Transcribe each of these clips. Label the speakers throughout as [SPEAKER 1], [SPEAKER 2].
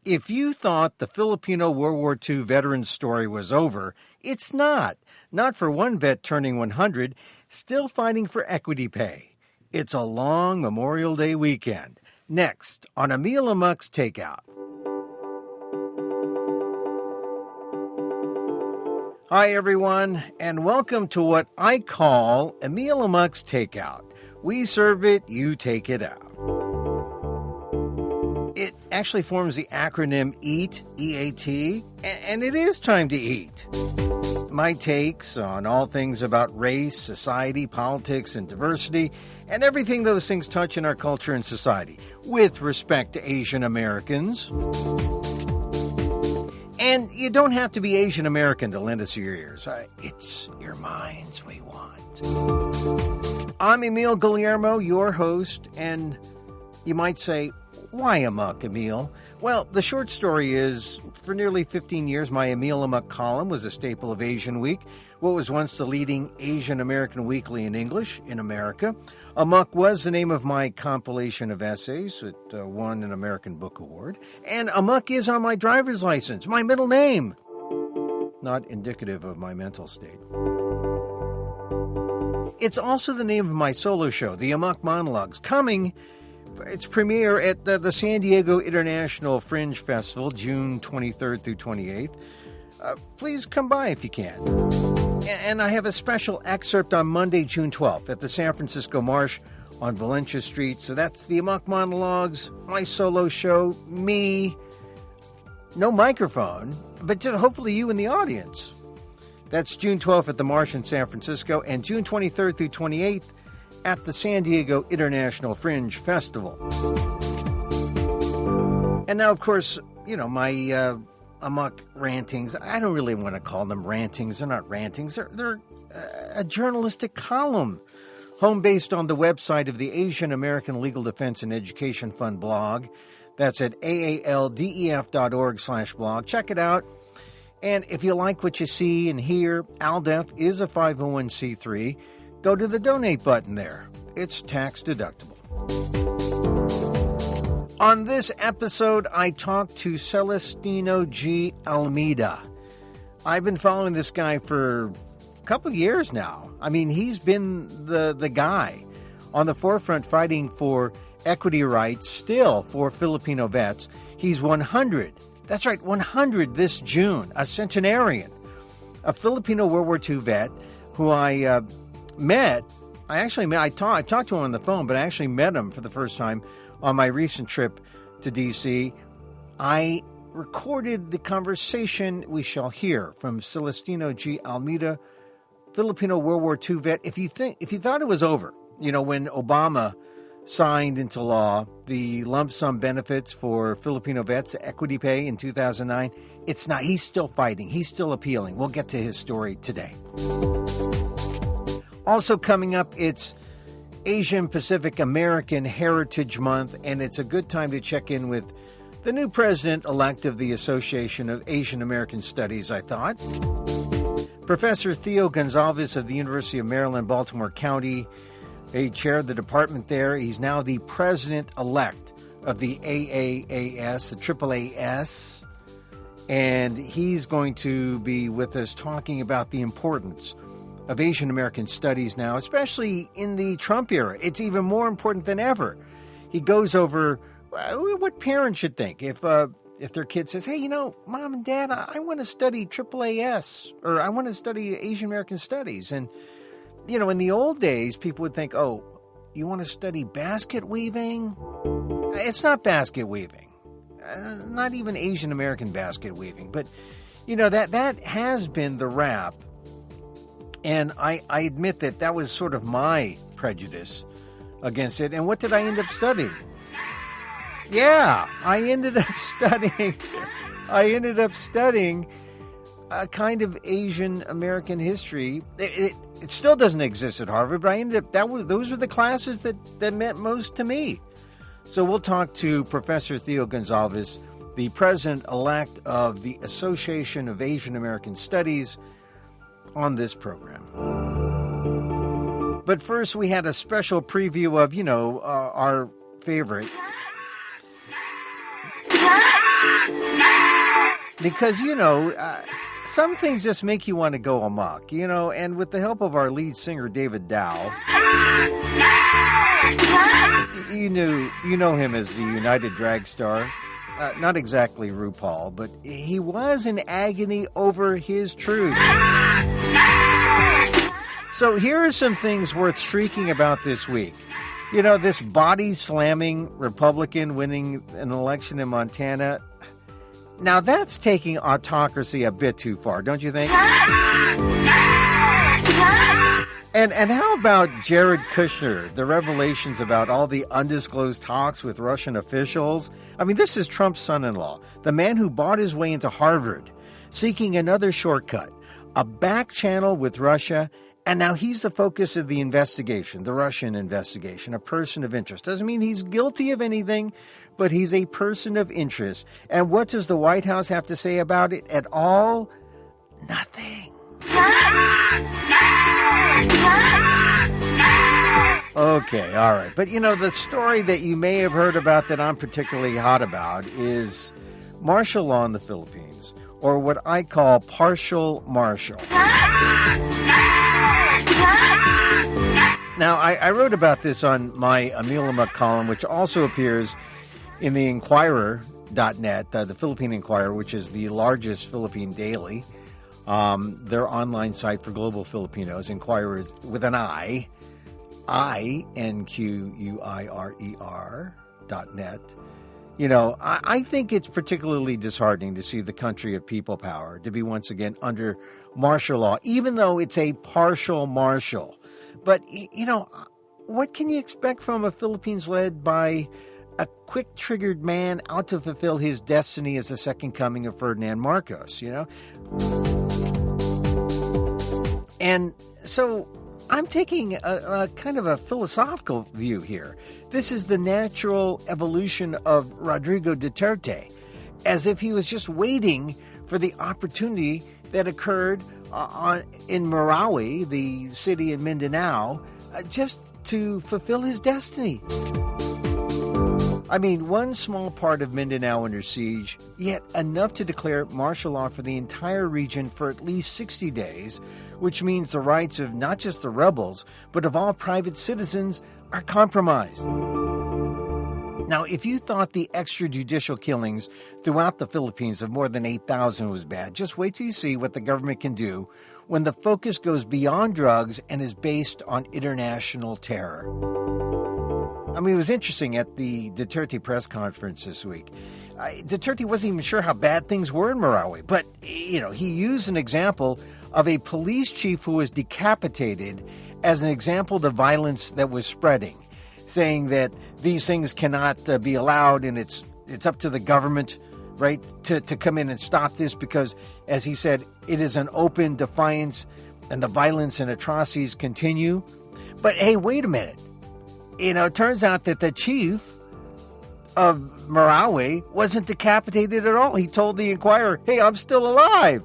[SPEAKER 1] If you thought the Filipino World War II veteran story was over, it's not. Not for one vet turning 100, still fighting for equity pay. It's a long Memorial Day weekend. Next on Emil Amok's Takeout. Hi, everyone, and welcome to what I call Emil Amok's Takeout. We serve it, you take it out. It actually forms the acronym EAT, E-A-T, and it is time to eat. My takes on all things about race, society, politics, and diversity, and everything those things touch in our culture and society, with respect to Asian Americans. And you don't have to be Asian American to lend us your ears. It's your minds we want. I'm Emil Guillermo, your host, and you might say, why Amok, Emil? Well, the short story is, for nearly 15 years, my Emil Amok column was a staple of Asian Week, what was once the leading Asian American weekly in English in America. Amok was the name of my compilation of essays. It won an American Book Award. And Amok is on my driver's license, my middle name. Not indicative of my mental state. It's also the name of my solo show, The Amok Monologues, coming its premiere at the San Diego International Fringe Festival, June 23rd through 28th. Please come by if you can. And I have a special excerpt on Monday, June 12th at the San Francisco Marsh on Valencia Street. So that's the Amok Monologues, my solo show, me, no microphone, but just hopefully you in the audience. That's June 12th at the Marsh in San Francisco and June 23rd through 28th at the San Diego International Fringe Festival. And now, of course, you know, my Amok rantings, I don't really want to call them rantings. They're not rantings. They're a journalistic column, home based on the website of the Asian American Legal Defense and Education Fund blog. That's at aaldef.org/blog. Check it out. And if you like what you see and hear, ALDEF is a 501c3. Go to the donate button there. It's tax deductible. On this episode, I talked to Celestino G. Almeda. I've been following this guy for a couple of years now. I mean, he's been the guy on the forefront fighting for equity rights still for Filipino vets. He's 100. That's right, 100 this June, a centenarian, a Filipino World War II vet who I met. I talked to him on the phone, but I actually met him for the first time on my recent trip to D.C. I recorded the conversation we shall hear from Celestino G. Almeda, Filipino World War II vet. If you thought it was over, you know, when Obama signed into law the lump sum benefits for Filipino vets, equity pay in 2009, it's not. He's still fighting. He's still appealing. We'll get to his story today. Also coming up, it's Asian Pacific American Heritage Month, and it's a good time to check in with the new president-elect of the Association of Asian American Studies, I thought. Professor Theo Gonzalves of the University of Maryland, Baltimore County. He chaired the department there. He's now the president-elect of the AAAS, the AAAS, and he's going to be with us talking about the importance of Asian American studies now, especially in the Trump era. It's even more important than ever. He goes over what parents should think if their kid says, hey, you know, Mom and Dad, I want to study AAAS, or I want to study Asian American studies. And, you know, in the old days, people would think, oh, you want to study basket weaving? It's not basket weaving. Not even Asian American basket weaving. But, you know, that has been the rap. And I admit that was sort of my prejudice against it. And what did I end up studying? Yeah, I ended up studying a kind of Asian American history. It still doesn't exist at Harvard, but I ended up, those were the classes that meant most to me. So we'll talk to Professor Theo Gonzalves, the president-elect of the Association of Asian American Studies, on this program. But first, we had a special preview of, our favorite. Because, some things just make you want to go amok, and with the help of our lead singer, David Dow, you know him as the United Drag Star. Not exactly RuPaul, but he was in agony over his truth. So here are some things worth shrieking about this week. This body-slamming Republican winning an election in Montana. Now, that's taking autocracy a bit too far, don't you think? And how about Jared Kushner, the revelations about all the undisclosed talks with Russian officials? I mean, this is Trump's son-in-law, the man who bought his way into Harvard, seeking another shortcut, a back channel with Russia, and now he's the focus of the investigation, the Russian investigation, a person of interest. Doesn't mean he's guilty of anything, but he's a person of interest. And what does the White House have to say about it at all? Nothing. Okay, all right. But, the story that you may have heard about that I'm particularly hot about is martial law in the Philippines, or what I call partial martial. Now, I wrote about this on my Emil column, which also appears in the Inquirer.net, the Philippine Inquirer, which is the largest Philippine daily, their online site for global Filipinos. Inquirer with an I, INQUIRER.net. I think it's particularly disheartening to see the country of people power to be once again under martial law, even though it's a partial martial. But, what can you expect from a Philippines led by a quick-triggered man out to fulfill his destiny as the second coming of Ferdinand Marcos, And so I'm taking a kind of a philosophical view here. This is the natural evolution of Rodrigo Duterte, as if he was just waiting for the opportunity that occurred in Marawi, the city in Mindanao, just to fulfill his destiny. I mean, one small part of Mindanao under siege, yet enough to declare martial law for the entire region for at least 60 days, which means the rights of not just the rebels, but of all private citizens are compromised. Now, if you thought the extrajudicial killings throughout the Philippines of more than 8,000 was bad, just wait till you see what the government can do when the focus goes beyond drugs and is based on international terror. I mean, it was interesting at the Duterte press conference this week. Duterte wasn't even sure how bad things were in Marawi, but, he used an example of a police chief who was decapitated as an example of the violence that was spreading, saying that these things cannot be allowed and it's up to the government, right, to come in and stop this because, as he said, it is an open defiance and the violence and atrocities continue. But, hey, wait a minute. It turns out that the chief of Marawi wasn't decapitated at all. He told the Inquirer, hey, I'm still alive.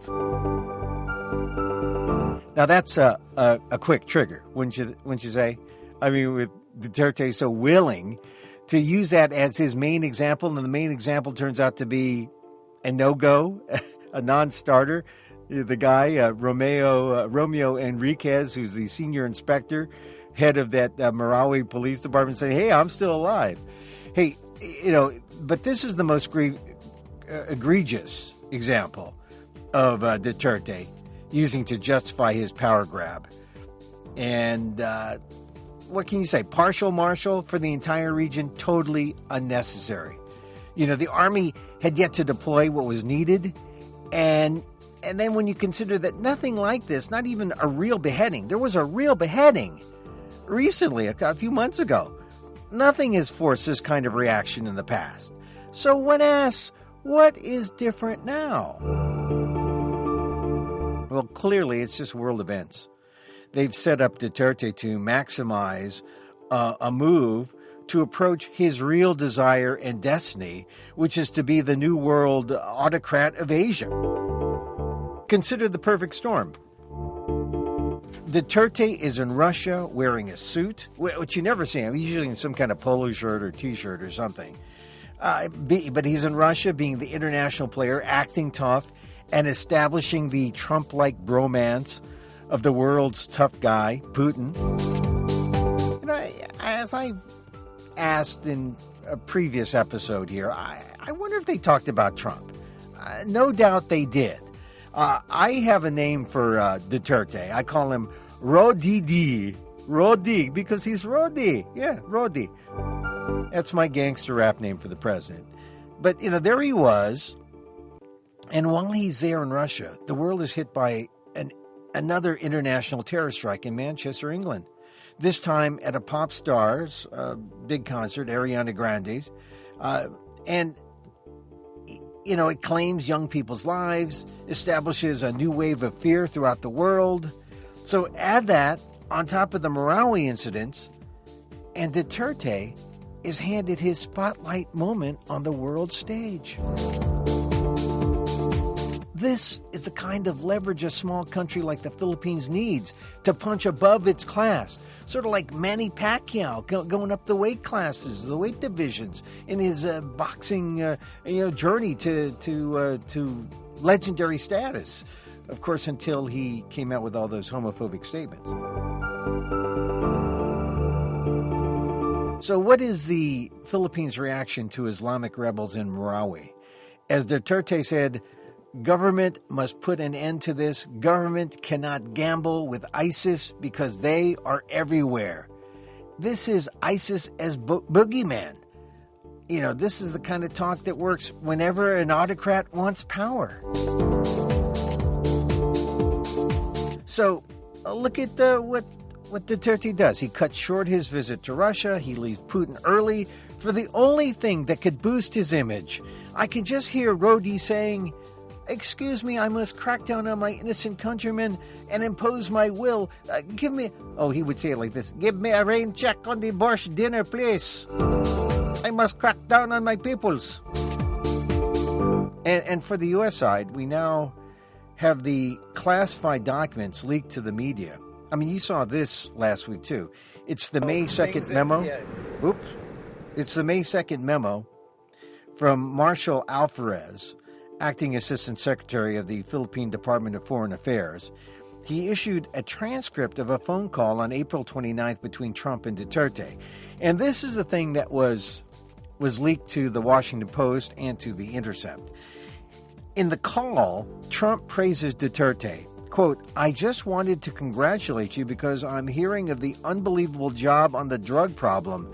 [SPEAKER 1] Now, that's a quick trigger, wouldn't you say? I mean, with Duterte so willing to use that as his main example, and the main example turns out to be a no-go, a non-starter. The guy, Romeo Enriquez, who's the senior inspector, head of that Marawi police department, saying, hey, I'm still alive. Hey, but this is the most egregious example of Duterte using to justify his power grab. And what can you say? Partial martial for the entire region, totally unnecessary. The army had yet to deploy what was needed. And then when you consider that nothing like this, not even a real beheading, there was a real beheading recently, a few months ago. Nothing has forced this kind of reaction in the past. So when asked, what is different now? Well, clearly it's just world events. They've set up Duterte to maximize a move to approach his real desire and destiny, which is to be the new world autocrat of Asia. Consider the perfect storm. Duterte is in Russia wearing a suit, which you never see him. He's usually in some kind of polo shirt or T-shirt or something. But he's in Russia, being the international player, acting tough, and establishing the Trump-like bromance of the world's tough guy, Putin. As I asked in a previous episode here, I wonder if they talked about Trump. No doubt they did. I have a name for Duterte. I call him Rodidi. Rodi, because he's Rodi. Yeah, Rodi. That's my gangster rap name for the president. But, there he was. And while he's there in Russia, the world is hit by another international terror strike in Manchester, England. This time at a pop star's big concert, Ariana Grande's. And it claims young people's lives, establishes a new wave of fear throughout the world. So add that on top of the Marawi incidents, and Duterte is handed his spotlight moment on the world stage. This is the kind of leverage a small country like the Philippines needs to punch above its class. Sort of like Manny Pacquiao going up the weight classes, the weight divisions in his boxing journey to legendary status. Of course, until he came out with all those homophobic statements. So what is the Philippines' reaction to Islamic rebels in Marawi? As Duterte said, government must put an end to this. Government cannot gamble with ISIS because they are everywhere. This is ISIS as boogeyman. This is the kind of talk that works whenever an autocrat wants power. So look at what Duterte does. He cuts short his visit to Russia. He leaves Putin early for the only thing that could boost his image. I can just hear Rodi saying, "Excuse me, I must crack down on my innocent countrymen and impose my will. Give me..." Oh, he would say it like this. "Give me a rain check on the Borscht dinner, please. I must crack down on my peoples." And for the U.S. side, we now have the classified documents leaked to the media. I mean, you saw this last week, too. It's the May 2nd memo. Oops. It's the May 2nd memo from Marshal Alvarez, Acting Assistant Secretary of the Philippine Department of Foreign Affairs. He issued a transcript of a phone call on April 29th between Trump and Duterte. And this is the thing that was leaked to the Washington Post and to The Intercept. In the call, Trump praises Duterte. Quote, "I just wanted to congratulate you because I'm hearing of the unbelievable job on the drug problem.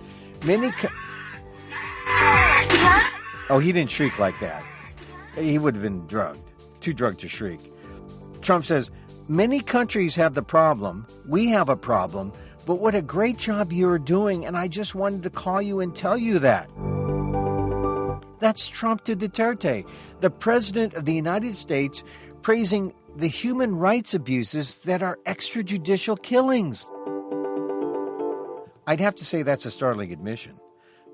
[SPEAKER 1] Oh, he didn't shriek like that. He would have been drugged. Too drugged to shriek. Trump says, "Many countries have the problem. We have a problem. But what a great job you're doing, and I just wanted to call you and tell you that." That's Trump to Duterte, the President of the United States, praising the human rights abuses that are extrajudicial killings. I'd have to say that's a startling admission.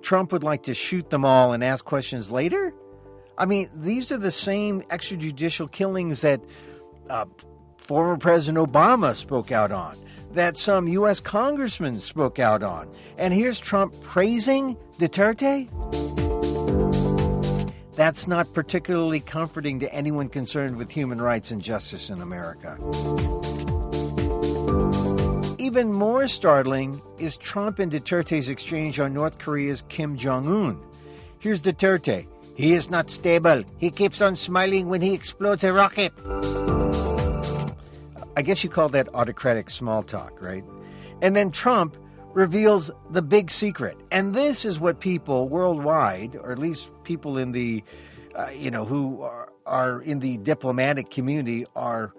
[SPEAKER 1] Trump would like to shoot them all and ask questions later? I mean, these are the same extrajudicial killings that former President Obama spoke out on, that some U.S. congressmen spoke out on. And here's Trump praising Duterte? That's not particularly comforting to anyone concerned with human rights and justice in America. Even more startling is Trump and Duterte's exchange on North Korea's Kim Jong-un. Here's Duterte. "He is not stable. He keeps on smiling when he explodes a rocket." I guess you call that autocratic small talk, right? And then Trump reveals the big secret. And this is what people worldwide, or at least people in the, who are in the diplomatic community are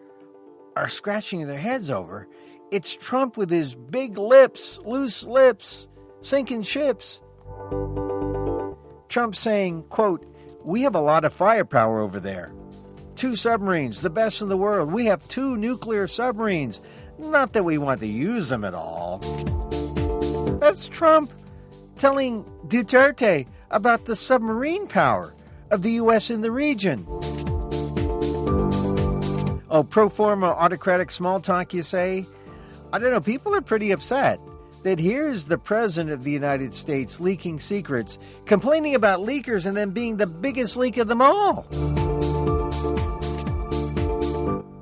[SPEAKER 1] scratching their heads over. It's Trump with his big lips, loose lips, sinking ships. Trump saying, quote, "We have a lot of firepower over there. 2 submarines, the best in the world. We have 2 nuclear submarines. Not that we want to use them at all." That's Trump telling Duterte about the submarine power of the U.S. in the region. Oh, pro forma autocratic small talk, you say? I don't know. People are pretty upset. that here's the President of the United States leaking secrets, complaining about leakers, and then being the biggest leak of them all.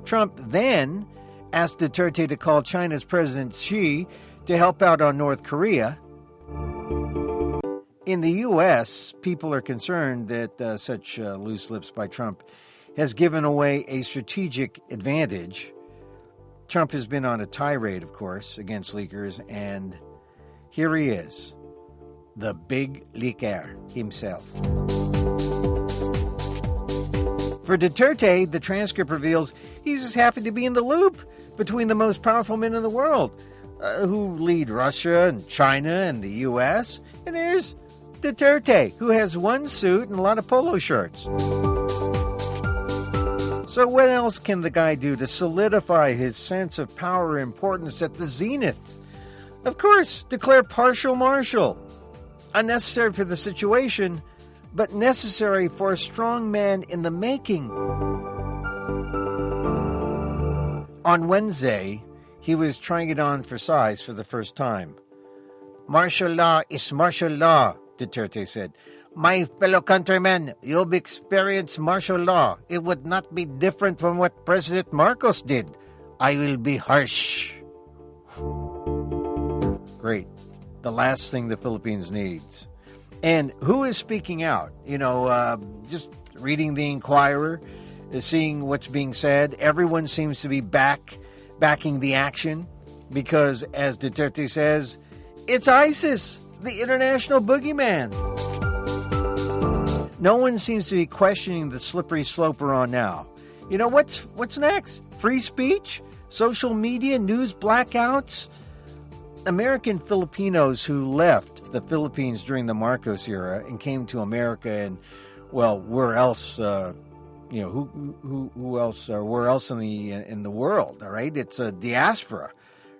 [SPEAKER 1] Trump then asked Duterte to call China's President Xi to help out on North Korea. In the U.S., people are concerned that such loose lips by Trump has given away a strategic advantage. Trump has been on a tirade, of course, against leakers, and here he is, the big leaker himself. For Duterte, the transcript reveals he's just happy to be in the loop between the most powerful men in the world, who lead Russia and China and the U.S., and there's Duterte, who has one suit and a lot of polo shirts. So what else can the guy do to solidify his sense of power and importance at the zenith? Of course, declare partial martial. Unnecessary for the situation, but necessary for a strong man in the making. On Wednesday, he was trying it on for size for the first time. Martial law is martial law, Duterte said. My fellow countrymen, you've experienced martial law. It would not be different from what President Marcos did. I will be harsh. Great. The last thing the Philippines needs. And who is speaking out? Just reading the Inquirer, seeing what's being said. Everyone seems to be backing the action because, as Duterte says, it's ISIS, the international boogeyman. No one seems to be questioning the slippery slope we're on now. What's next? Free speech? Social media? News blackouts? American Filipinos who left the Philippines during the Marcos era and came to America and, where else? Who else? Where else in the world? All right, it's a diaspora,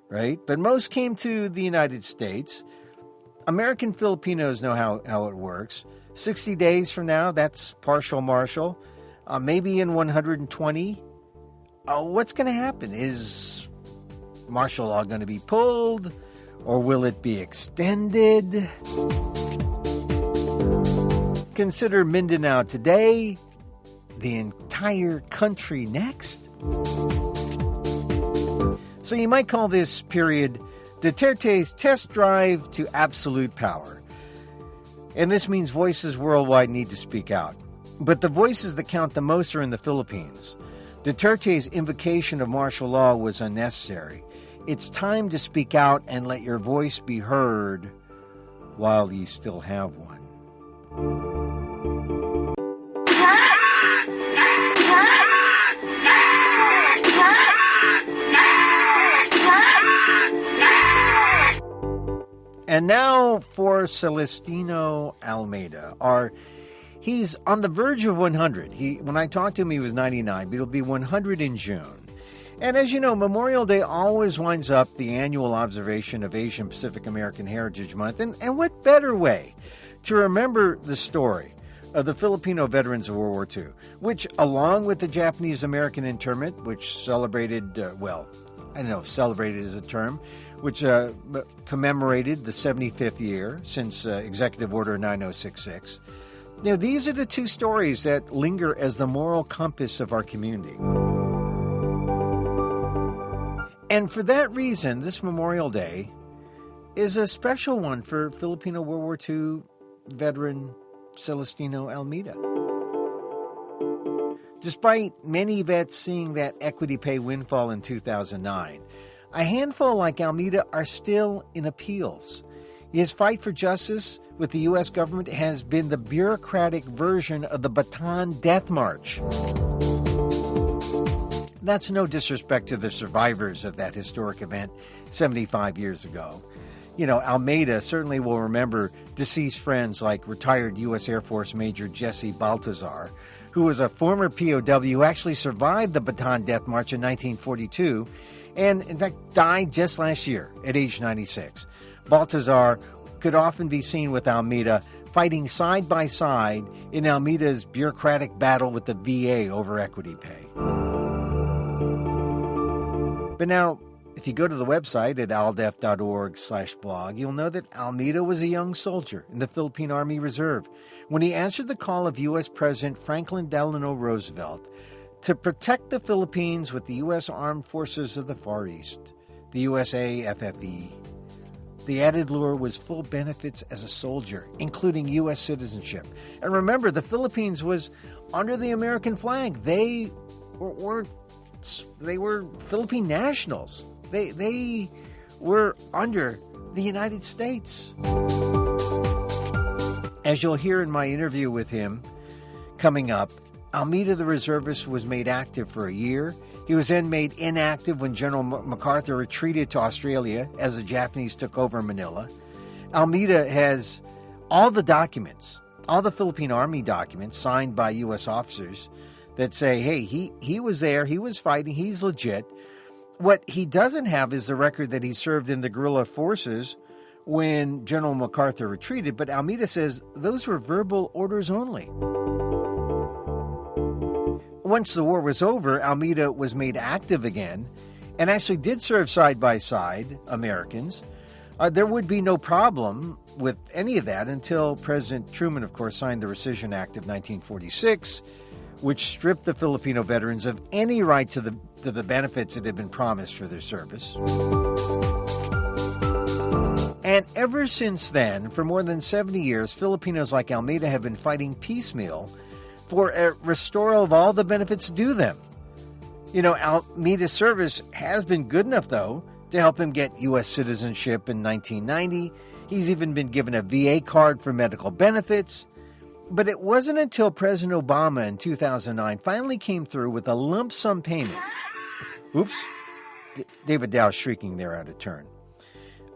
[SPEAKER 1] right? But most came to the United States. American Filipinos know how it works. 60 days from now, that's partial martial. Maybe in 120. What's going to happen? Is martial law going to be pulled? Or will it be extended? Consider Mindanao today, the entire country next. So you might call this period Duterte's test drive to absolute power. And this means voices worldwide need to speak out. But the voices that count the most are in the Philippines. Duterte's invocation of martial law was unnecessary. It's time to speak out and let your voice be heard while you still have one. And now for Celestino Almeda. He's on the verge of 100. When I talked to him, he was 99, but he'll be 100 in June. And as you know, Memorial Day always winds up the annual observation of Asian Pacific American Heritage Month. And what better way to remember the story of the Filipino veterans of World War II, which, along with the Japanese American internment, which celebrated, I don't know if celebrated is a term, which commemorated the 75th year since Executive Order 9066. These are the two stories that linger as the moral compass of our community. And for that reason, this Memorial Day is a special one for Filipino World War II veteran Celestino Almeda. Despite many vets seeing that equity pay windfall in 2009, a handful like Almeda are still in appeals. His fight for justice with the U.S. government has been the bureaucratic version of the Bataan Death March. That's no disrespect to the survivors of that historic event 75 years ago. Almeda certainly will remember deceased friends like retired U.S. Air Force Major Jesse Baltazar, who was a former POW who actually survived the Bataan Death March in 1942 and, in fact, died just last year at age 96. Baltazar could often be seen with Almeda fighting side by side in Almeda's bureaucratic battle with the VA over equity pay. But now, If you go to the website at aldef.org/blog, you'll know that Almeda was a young soldier in the Philippine Army Reserve when he answered the call of U.S. President Franklin Delano Roosevelt to protect the Philippines with the U.S. Armed Forces of the Far East, the USAFFE. The added lure was full benefits as a soldier, including U.S. citizenship. And remember, the Philippines was under the American flag. They were Philippine nationals. They were under the United States. As you'll hear in my interview with him coming up, Almeda the reservist was made active for a year. He was then made inactive when General MacArthur retreated to Australia as the Japanese took over Manila. Almeda has all the documents, all the Philippine Army documents signed by U.S. officers that say, hey, he was there, he was fighting, he's legit. What he doesn't have is the record that he served in the guerrilla forces when General MacArthur retreated, but Almeda says those were verbal orders only. Once the war was over, Almeda was made active again and actually did serve side by side Americans. There would be no problem with any of that until President Truman, of course, signed the Rescission Act of 1946, which stripped the Filipino veterans of any right to the benefits that had been promised for their service. And ever since then, for more than 70 years, Filipinos like Almeda have been fighting piecemeal for a restoral of all the benefits due them. You know, Almeda's service has been good enough, though, to help him get U.S. citizenship in 1990. He's even been given a VA card for medical benefits. But it wasn't until President Obama in 2009 finally came through with a lump sum payment. Oops. David Dow's shrieking there out of turn.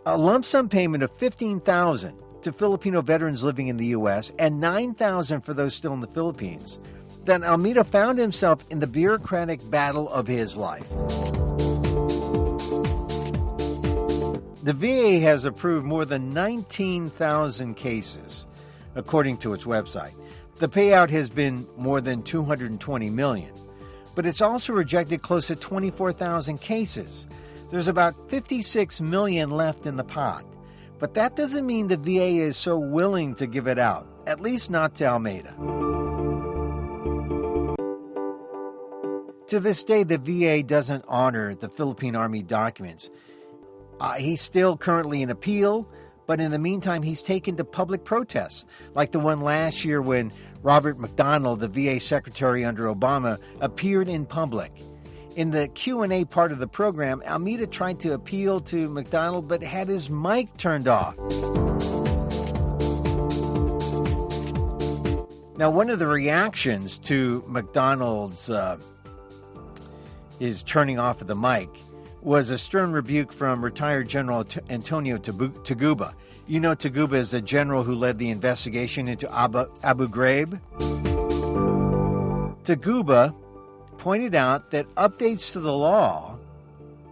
[SPEAKER 1] A lump sum payment of $15,000 to Filipino veterans living in the U.S. and $9,000 for those still in the Philippines, then Almeda found himself in the bureaucratic battle of his life. The VA has approved more than 19,000 cases, according to its website. The payout has been more than $220 million, but it's also rejected close to 24,000 cases. There's about $56 million left in the pot. But that doesn't mean the VA is so willing to give it out, at least not to Almeda. To this day, the VA doesn't honor the Philippine Army documents. He's still currently in appeal, but in the meantime, he's taken to public protests, like the one last year when Robert McDonnell, the VA secretary under Obama, appeared in public. In the Q&A part of the program, Almeda tried to appeal to McDonnell, but had his mic turned off. Now, one of the reactions to McDonnell's his turning off of the mic was a stern rebuke from retired General Antonio Taguba. You know Taguba is the general who led the investigation into Abu Ghraib. Taguba pointed out that updates to the law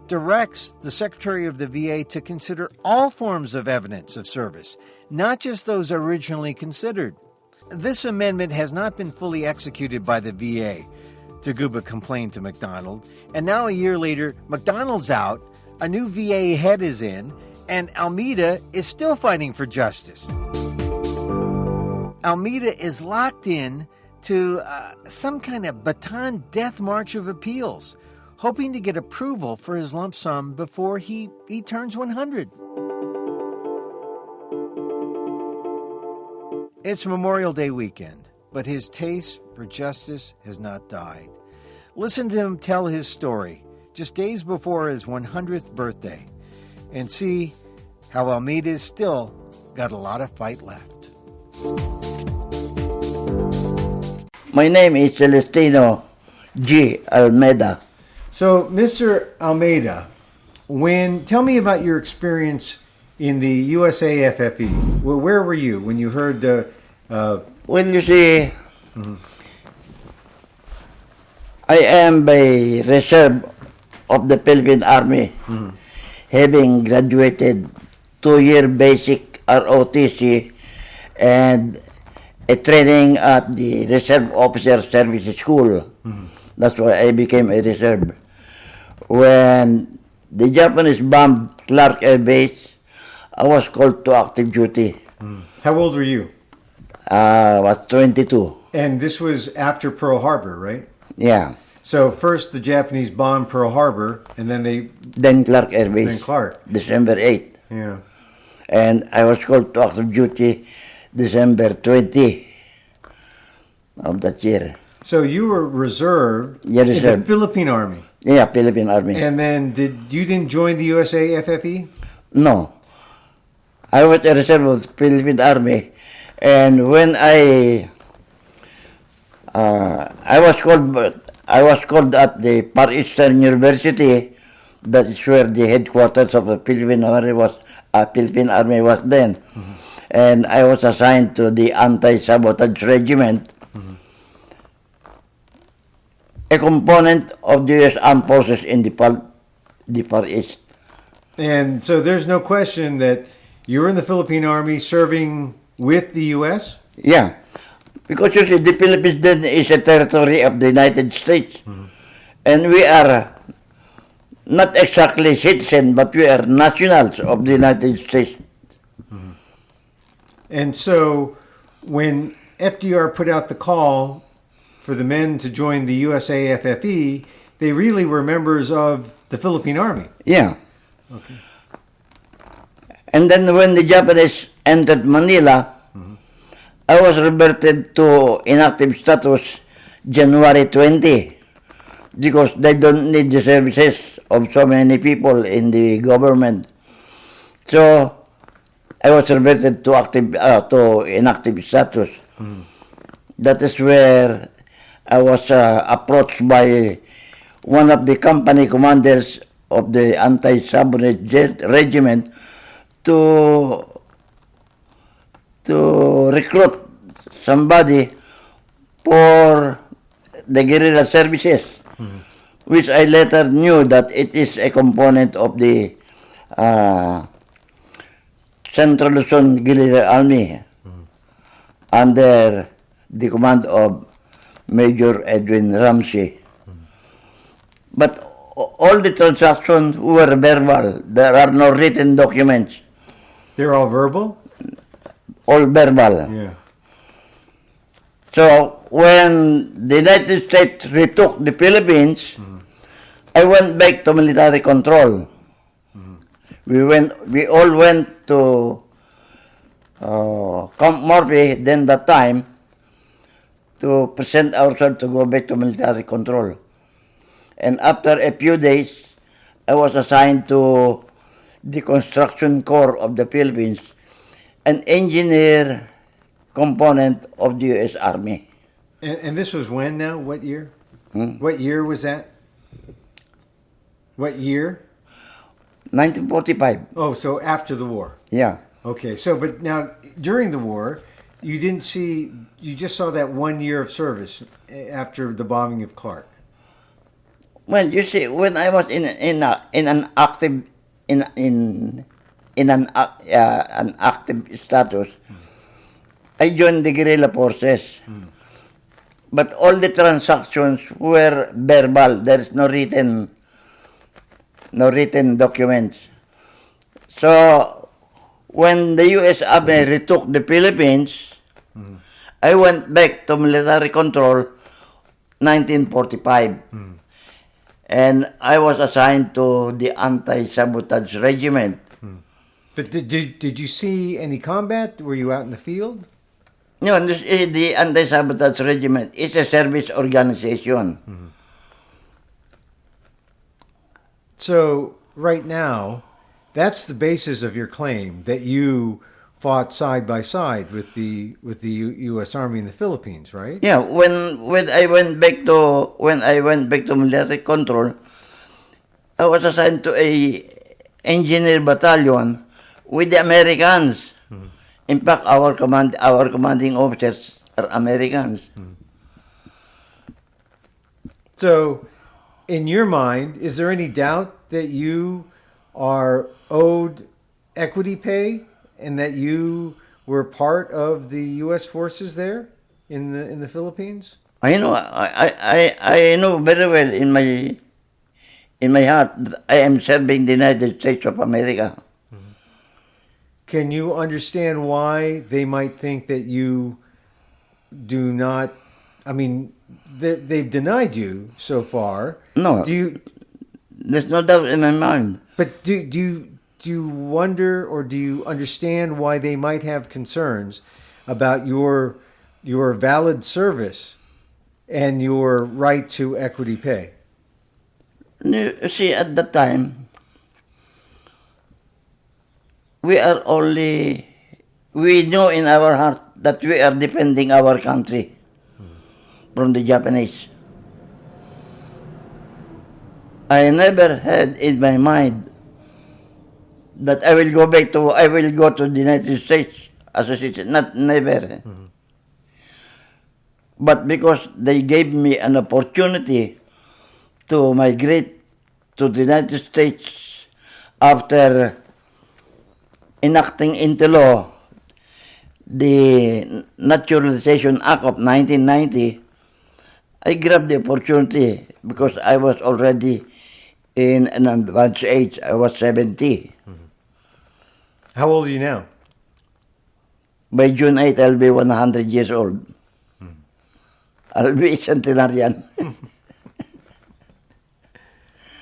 [SPEAKER 1] directs the Secretary of the VA to consider all forms of evidence of service, not just those originally considered. This amendment has not been fully executed by the VA, Taguba complained to McDonnell, and now a year later, McDonnell's out, a new VA head is in, and Almeda is still fighting for justice. Almeda is locked in to some kind of baton death march of appeals, hoping to get approval for his lump sum before he turns 100. It's Memorial Day weekend, but his taste for justice has not died. Listen to him tell his story just days before his 100th birthday and see how Almeda's still got a lot of fight left.
[SPEAKER 2] My name is Celestino G. Almeda.
[SPEAKER 1] So, Mr. Almeda, tell me about your experience in the USAFFE. Well, where were you when you heard
[SPEAKER 2] Well, you see, I am by reserve of the Philippine Army, having graduated 2-year basic ROTC and a training at the Reserve Officer Service School. That's why I became a reserve. When the Japanese bombed Clark Air Base, I was called to active duty.
[SPEAKER 1] How old were you?
[SPEAKER 2] I was 22.
[SPEAKER 1] And this was after Pearl Harbor, right?
[SPEAKER 2] Yeah.
[SPEAKER 1] So first the Japanese bombed Pearl Harbor, and then
[SPEAKER 2] Then Clark Air Base.
[SPEAKER 1] Then Clark.
[SPEAKER 2] December 8.
[SPEAKER 1] Yeah.
[SPEAKER 2] And I was called to active duty December 20 of that year.
[SPEAKER 1] So you were reserved
[SPEAKER 2] Yeah,
[SPEAKER 1] in the
[SPEAKER 2] reserve.
[SPEAKER 1] Philippine Army.
[SPEAKER 2] Yeah, Philippine Army.
[SPEAKER 1] And then you didn't join the USA FFE?
[SPEAKER 2] No. I was a reserve of the Philippine Army. And when I was called at the Far Eastern University. That is where the headquarters of the Philippine Army was then. And I was assigned to the Anti-Sabotage Regiment, a component of the U.S. Armed Forces in the Far East.
[SPEAKER 1] And so there's no question that you were in the Philippine Army serving with the U.S.?
[SPEAKER 2] Yeah. Because you see, the Philippines then is a territory of the United States. And we are not exactly citizens, but we are nationals of the United States.
[SPEAKER 1] And so when FDR put out the call for the men to join the USA FFE, they really were members of the Philippine Army.
[SPEAKER 2] Yeah.
[SPEAKER 1] Okay.
[SPEAKER 2] And then when the Japanese entered Manila, I was reverted to inactive status January 20 because they don't need the services of so many people in the government. So I was reverted to inactive status. That is where I was approached by one of the company commanders of the Anti-Sabotage Regiment to recruit somebody for the guerrilla services, which I later knew that it is a component of the Central Luzon Guerrilla Army under the command of Major Edwin Ramsey. But all the transactions were verbal. There are no written documents.
[SPEAKER 1] They're all verbal?
[SPEAKER 2] All verbal.
[SPEAKER 1] Yeah.
[SPEAKER 2] So when the United States retook the Philippines, I went back to military control. We all went to Camp Murphy then that time to present ourselves to go back to military control. And after a few days, I was assigned to the Construction Corps of the Philippines, an engineer component of the U.S. Army.
[SPEAKER 1] And this was when now? What year? What year was that? What year?
[SPEAKER 2] 1945.
[SPEAKER 1] Oh, so after the war.
[SPEAKER 2] Yeah.
[SPEAKER 1] Okay, so but now during the war, you just saw that 1 year of service after the bombing of Clark.
[SPEAKER 2] Well, you see, when I was in an active status, I joined the guerrilla forces. But all the transactions were verbal. There is no written documents. So when the U.S. Army retook the Philippines, I went back to military control 1945. And I was assigned to the Anti-Sabotage Regiment.
[SPEAKER 1] But did you see any combat? Were you out in the field?
[SPEAKER 2] No, the Anti-Sabotage Regiment is a service organization.
[SPEAKER 1] So right now, that's the basis of your claim that you fought side by side with the U.S. Army in the Philippines, right?
[SPEAKER 2] Yeah, when I went back to military control, I was assigned to a engineer battalion with the Americans. In fact, our commanding officers are Americans.
[SPEAKER 1] So, in your mind, is there any doubt that you are owed equity pay and that you were part of the U.S. forces there in the Philippines?
[SPEAKER 2] I know very well in my heart that I am serving the United States of America.
[SPEAKER 1] Can you understand why they might think that you do not? I mean, they've denied you so far.
[SPEAKER 2] No,
[SPEAKER 1] Do you?
[SPEAKER 2] there's no doubt in my mind.
[SPEAKER 1] But do you wonder or do you understand why they might have concerns about your valid service and your right to equity pay?
[SPEAKER 2] You see, at that time, we know in our heart that we are defending our country from the Japanese. I never had in my mind that I will go to the United States as a citizen. Never. But because they gave me an opportunity to migrate to the United States after enacting into law the Naturalization Act of 1990, I grabbed the opportunity because I was already in an advanced age. I was 70.
[SPEAKER 1] How old are you now?
[SPEAKER 2] By June 8, I'll be 100 years old. I'll be centenarian.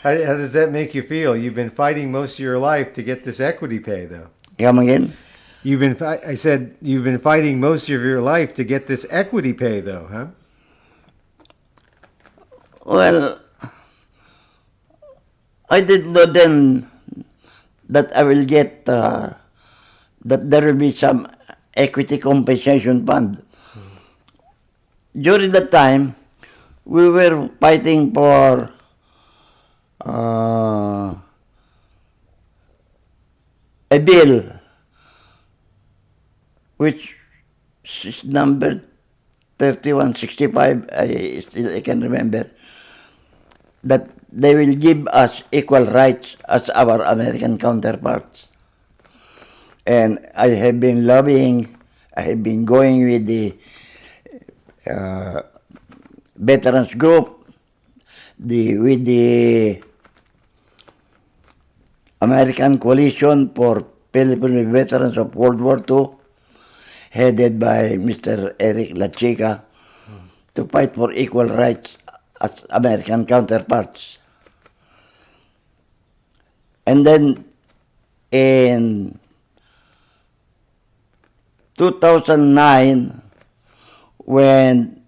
[SPEAKER 1] How does that make you feel? You've been fighting most of your life to get this equity pay, though.
[SPEAKER 2] Come again?
[SPEAKER 1] I said you've been fighting most of your life to get this equity pay, though, huh?
[SPEAKER 2] Well, I didn't know then that I will get, that there will be some equity compensation fund. During that time, we were fighting for a bill which is number 3165, I can remember, that they will give us equal rights as our American counterparts. And I have been lobbying, I have been going with the veterans group, with the American Coalition for Filipino Veterans of World War II, headed by Mr. Eric La Chica, to fight for equal rights as American counterparts. And then in 2009, when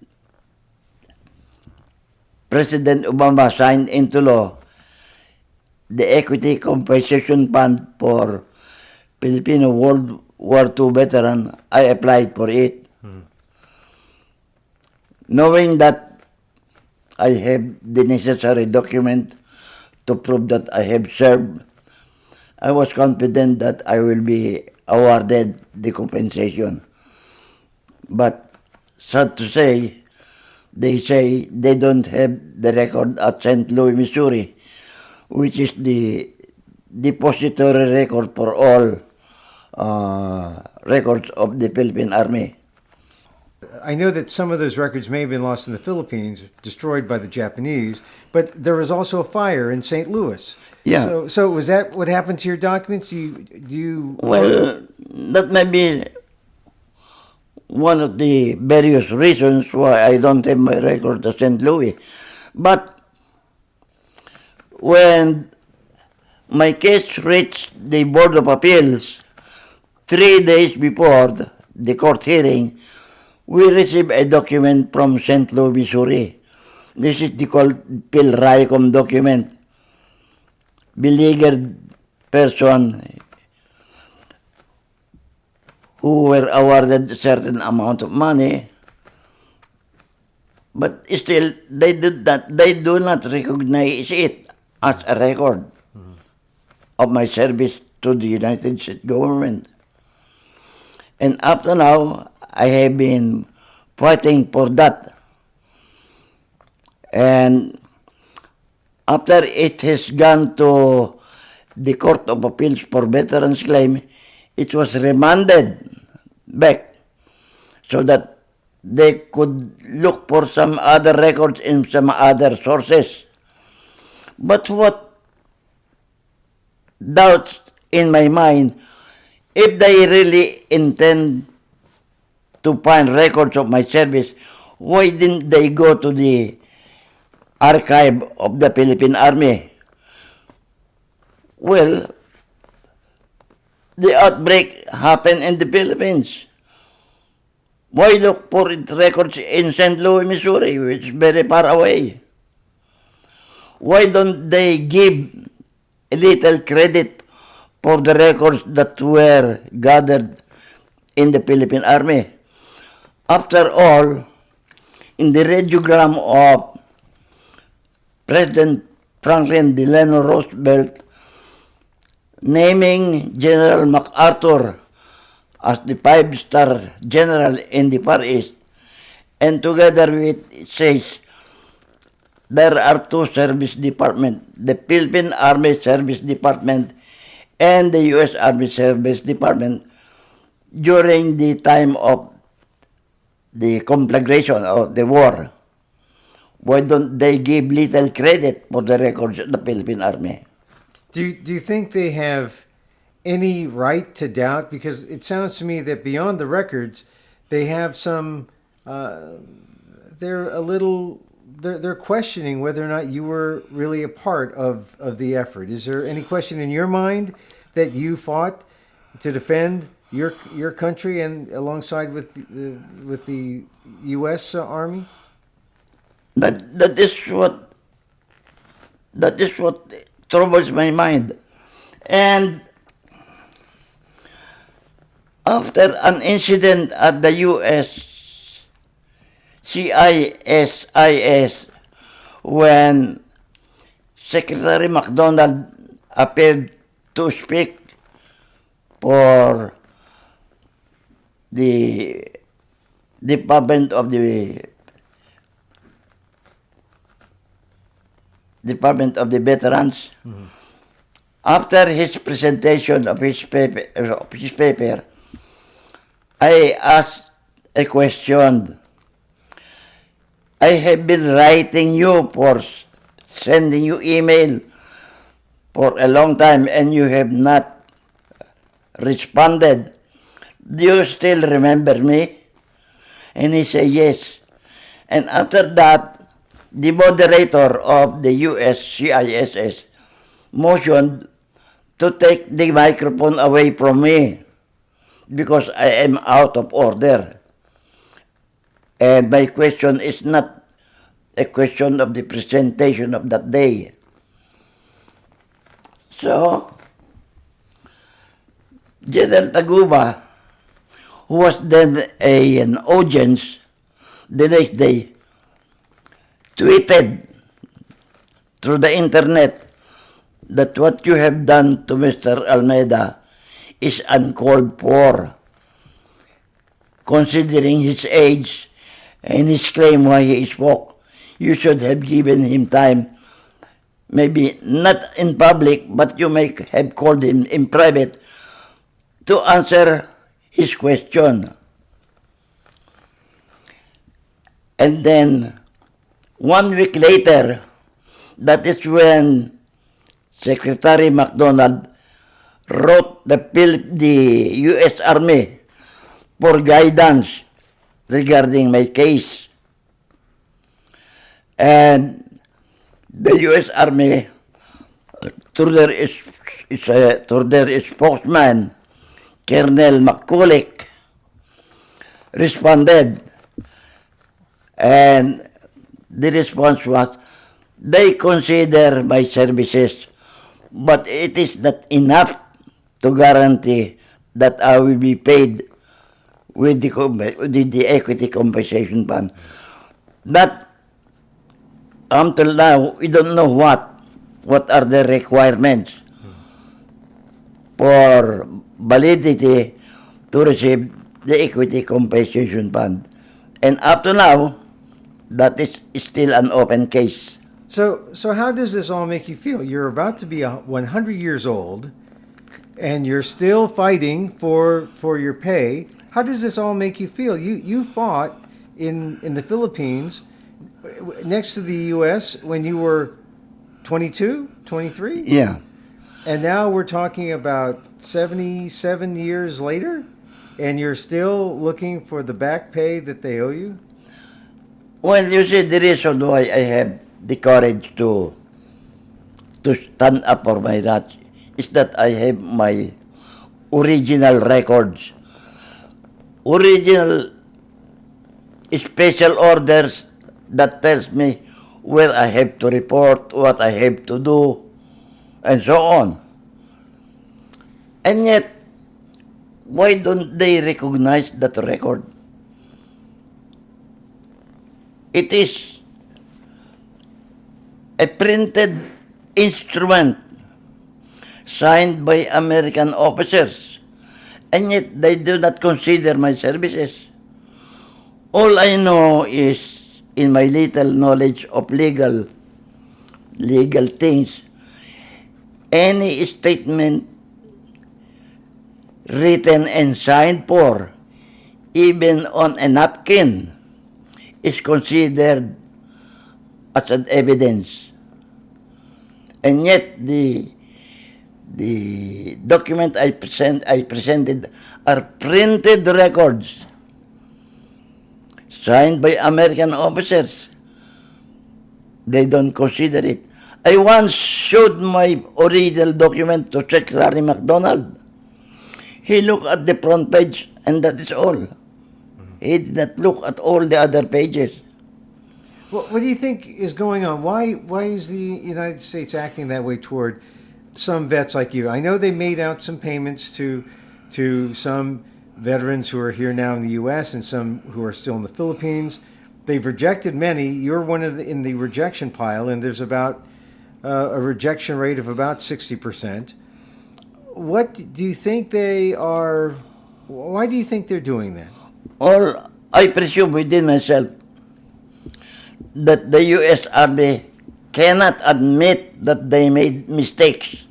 [SPEAKER 2] President Obama signed into law the Equity Compensation Fund for Filipino World War II veteran, I applied for it. Knowing that I have the necessary document to prove that I have served, I was confident that I will be awarded the compensation. But sad to say they don't have the record at St. Louis, Missouri, which is the depository record for all records of the Philippine Army.
[SPEAKER 1] I know that some of those records may have been lost in the Philippines, destroyed by the Japanese, but there was also a fire in St. Louis.
[SPEAKER 2] Yeah.
[SPEAKER 1] So was that what happened to your documents?
[SPEAKER 2] Well, that may be one of the various reasons why I don't have my record at St. Louis. But when my case reached the Board of Appeals 3 days before the court hearing, we received a document from St. Louis, Missouri. This is the called PIL-RICOM document. Beleaguered person who were awarded a certain amount of money, but still they do not recognize it as a record of my service to the United States government. And up to now, I have been fighting for that. And after it has gone to the Court of Appeals for Veterans Claim, it was remanded back so that they could look for some other records in some other sources. But what doubts in my mind, if they really intend to find records of my service, why didn't they go to the archive of the Philippine Army? Well, the outbreak happened in the Philippines. Why look for records in St. Louis, Missouri, which is very far away? Why don't they give a little credit for the records that were gathered in the Philippine Army? After all, in the radiogram of President Franklin Delano Roosevelt naming General MacArthur as the 5-star general in the Far East, and together with it says there are two service departments, the Philippine Army Service Department and the U.S. Army Service Department during the time of the conflagration of the war. Why don't they give little credit for the records of the Philippine Army?
[SPEAKER 1] Do you think they have any right to doubt? Because it sounds to me that beyond the records, they have some. They're questioning whether or not you were really a part of the effort. Is there any question in your mind that you fought to defend your country and alongside with the U.S. Army?
[SPEAKER 2] That is what troubles my mind. And after an incident at the U.S. CISIS, when Secretary MacDonald appeared to speak for the Department of the Veterans. Mm-hmm. After his presentation of his paper, I asked a question. I have been writing you for sending you email for a long time and you have not responded. Do you still remember me? And he said yes. And after that, the moderator of the USCISS motioned to take the microphone away from me because I am out of order. And my question is not a question of the presentation of that day. So, General Taguba, who was then an audience the next day, tweeted through the internet that what you have done to Mr. Almeda is uncalled for, considering his age and his claim why he spoke. You should have given him time, maybe not in public, but you may have called him in private to answer his question. And then 1 week later, that is when Secretary MacDonald wrote the U.S. Army for guidance regarding my case. And the U.S. Army, through their spokesman, Colonel McCulloch, responded. And the response was, they consider my services, but it is not enough to guarantee that I will be paid with the equity compensation fund. That, until now, we don't know what are the requirements for validity to receive the equity compensation fund. And up to now, that is still an open case.
[SPEAKER 1] So how does this all make you feel? You're about to be 100 years old, and you're still fighting for your pay. How does this all make you feel? You fought in the Philippines next to the U.S. when you were 22, 23?
[SPEAKER 2] Yeah.
[SPEAKER 1] And now we're talking about 77 years later, and you're still looking for the back pay that they owe you?
[SPEAKER 2] Well, you see, the reason why I have the courage to stand up for my rights is that I have my original records, original special orders that tells me where I have to report, what I have to do, and so on. And yet, why don't they recognize that record? It is a printed instrument signed by American officers, and yet they do not consider my services. All I know is, in my little knowledge of legal things, any statement written and signed for, even on a napkin, is considered as an evidence. And yet the document I presented are printed records signed by American officers. They don't consider it. I once showed my original document to Secretary MacDonald. He looked at the front page, and that is all. He did not look at all the other pages.
[SPEAKER 1] Well, what do you think is going on? Why is the United States acting that way toward some vets like you? I know they made out some payments to some veterans who are here now in the U.S. and some who are still in the Philippines. They've rejected many. You're one of in the rejection pile, and there's about a rejection rate of about 60%. What do you think they are? Why do you think they're doing that?
[SPEAKER 2] Or I presume within myself that the U.S. Army cannot admit that they made mistakes.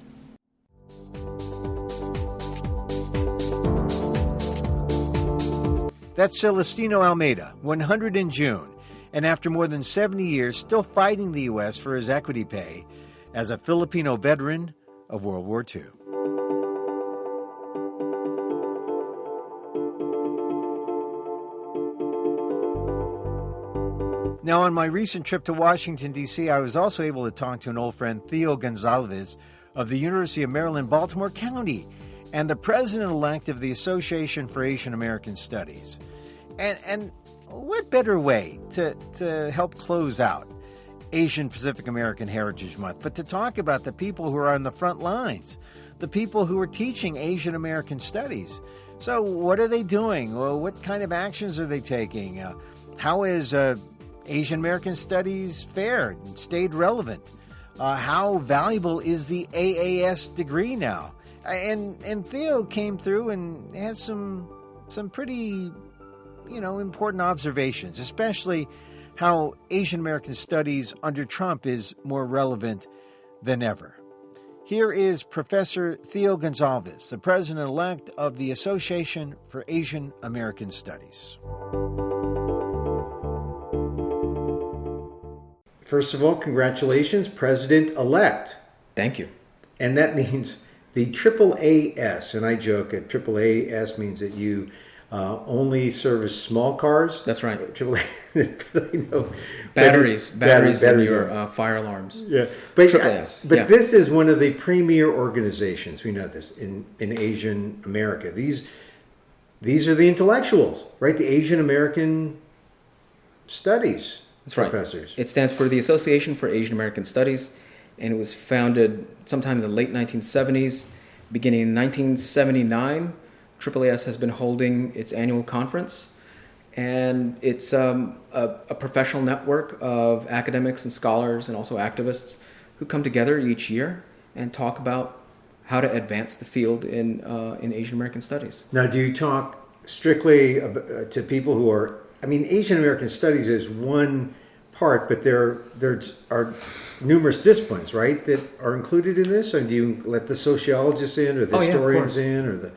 [SPEAKER 1] That's Celestino Almeda, 100 in June, and after more than 70 years, still fighting the U.S. for his equity pay as a Filipino veteran of World War II. Now, on my recent trip to Washington, D.C., I was also able to talk to an old friend, Theo Gonzalves, of the University of Maryland, Baltimore County, and the president-elect of the Association for Asian American Studies. And what better way to help close out Asian Pacific American Heritage Month, but to talk about the people who are on the front lines, the people who are teaching Asian American Studies. So what are they doing? Well, what kind of actions are they taking? How is Asian American Studies fared and stayed relevant? How valuable is the AAAS degree now? And Theo came through and had some pretty, important observations, especially how Asian American Studies under Trump is more relevant than ever. Here is Professor Theo Gonzalves, the president-elect of the Association for Asian American Studies. First of all, congratulations, President-elect.
[SPEAKER 3] Thank you.
[SPEAKER 1] And that means the AAAS, and I joke, AAAS means that you only service small cars.
[SPEAKER 3] That's right.
[SPEAKER 1] AAA, but I know
[SPEAKER 3] batteries in your fire alarms.
[SPEAKER 1] Yeah, but
[SPEAKER 3] AAAS.
[SPEAKER 1] But this is one of the premier organizations. We know this in Asian America. These are the intellectuals, right? The Asian American Studies.
[SPEAKER 3] That's right.
[SPEAKER 1] Professors.
[SPEAKER 3] It stands for the Association for Asian American Studies, and it was founded sometime in the late 1970s. Beginning in 1979, AAAS has been holding its annual conference, and it's a professional network of academics and scholars and also activists who come together each year and talk about how to advance the field in Asian American Studies.
[SPEAKER 1] Now, do you talk strictly to people who are, Asian American Studies is one part, but there are numerous disciplines, right, that are included in this? Or do you let the sociologists in, or the historians in, or the...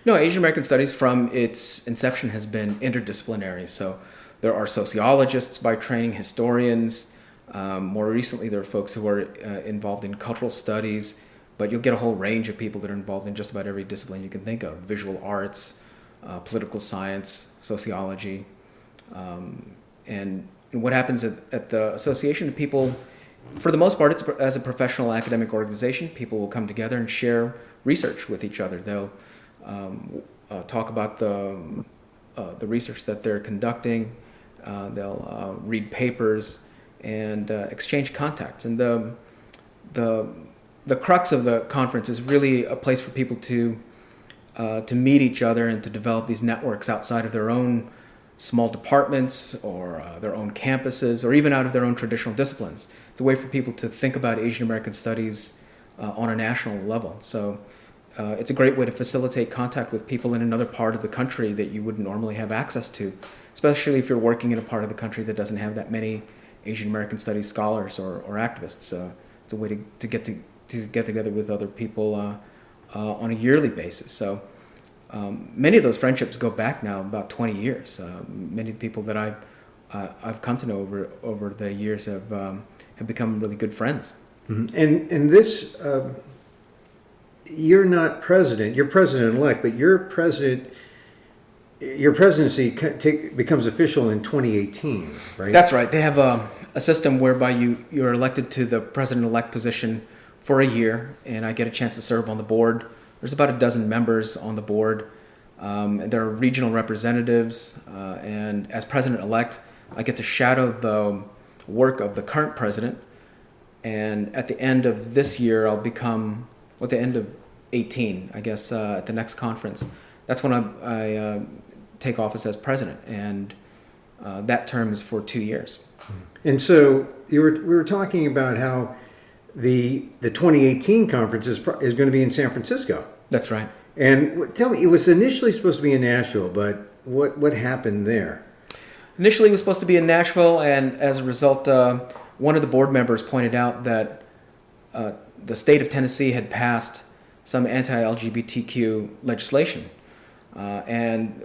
[SPEAKER 3] No, Asian American Studies from its inception has been interdisciplinary. So there are sociologists by training, historians, More recently, there are folks who are involved in cultural studies, but you'll get a whole range of people that are involved in just about every discipline you can think of: visual arts, political science, sociology. And what happens at the association, people, for the most part, it's as a professional academic organization, people will come together and share research with each other. They'll talk about the research that they're conducting. They'll read papers and exchange contacts. And the crux of the conference is really a place for people to meet each other and to develop these networks outside of their own small departments or their own campuses, or even out of their own traditional disciplines. It's a way for people to think about Asian American studies on a national level. So it's a great way to facilitate contact with people in another part of the country that you wouldn't normally have access to, especially if you're working in a part of the country that doesn't have that many Asian American studies scholars or activists. It's a way to get together with other people on a yearly basis. So many of those friendships go back now about 20 years. Many of the people that I've come to know over the years have become really good friends.
[SPEAKER 1] Mm-hmm. And this, you're not president. You're president-elect, but your presidency becomes official in 2018, right?
[SPEAKER 3] That's right. They have a system whereby you're elected to the president-elect position for a year, and I get a chance to serve on the board. There's about a dozen members on the board. And there are regional representatives, and as president-elect, I get to shadow the work of the current president. And at the end of this year, I'll become, at the end of 18, I guess, at the next conference, that's when I take office as president, and that term is for 2 years.
[SPEAKER 1] And so we were talking about how the 2018 conference is going to be in San Francisco.
[SPEAKER 3] That's right.
[SPEAKER 1] And tell me, it was initially supposed to be in Nashville, but what happened there?
[SPEAKER 3] Initially, it was supposed to be in Nashville, and as a result, one of the board members pointed out that the state of Tennessee had passed some anti-LGBTQ legislation, and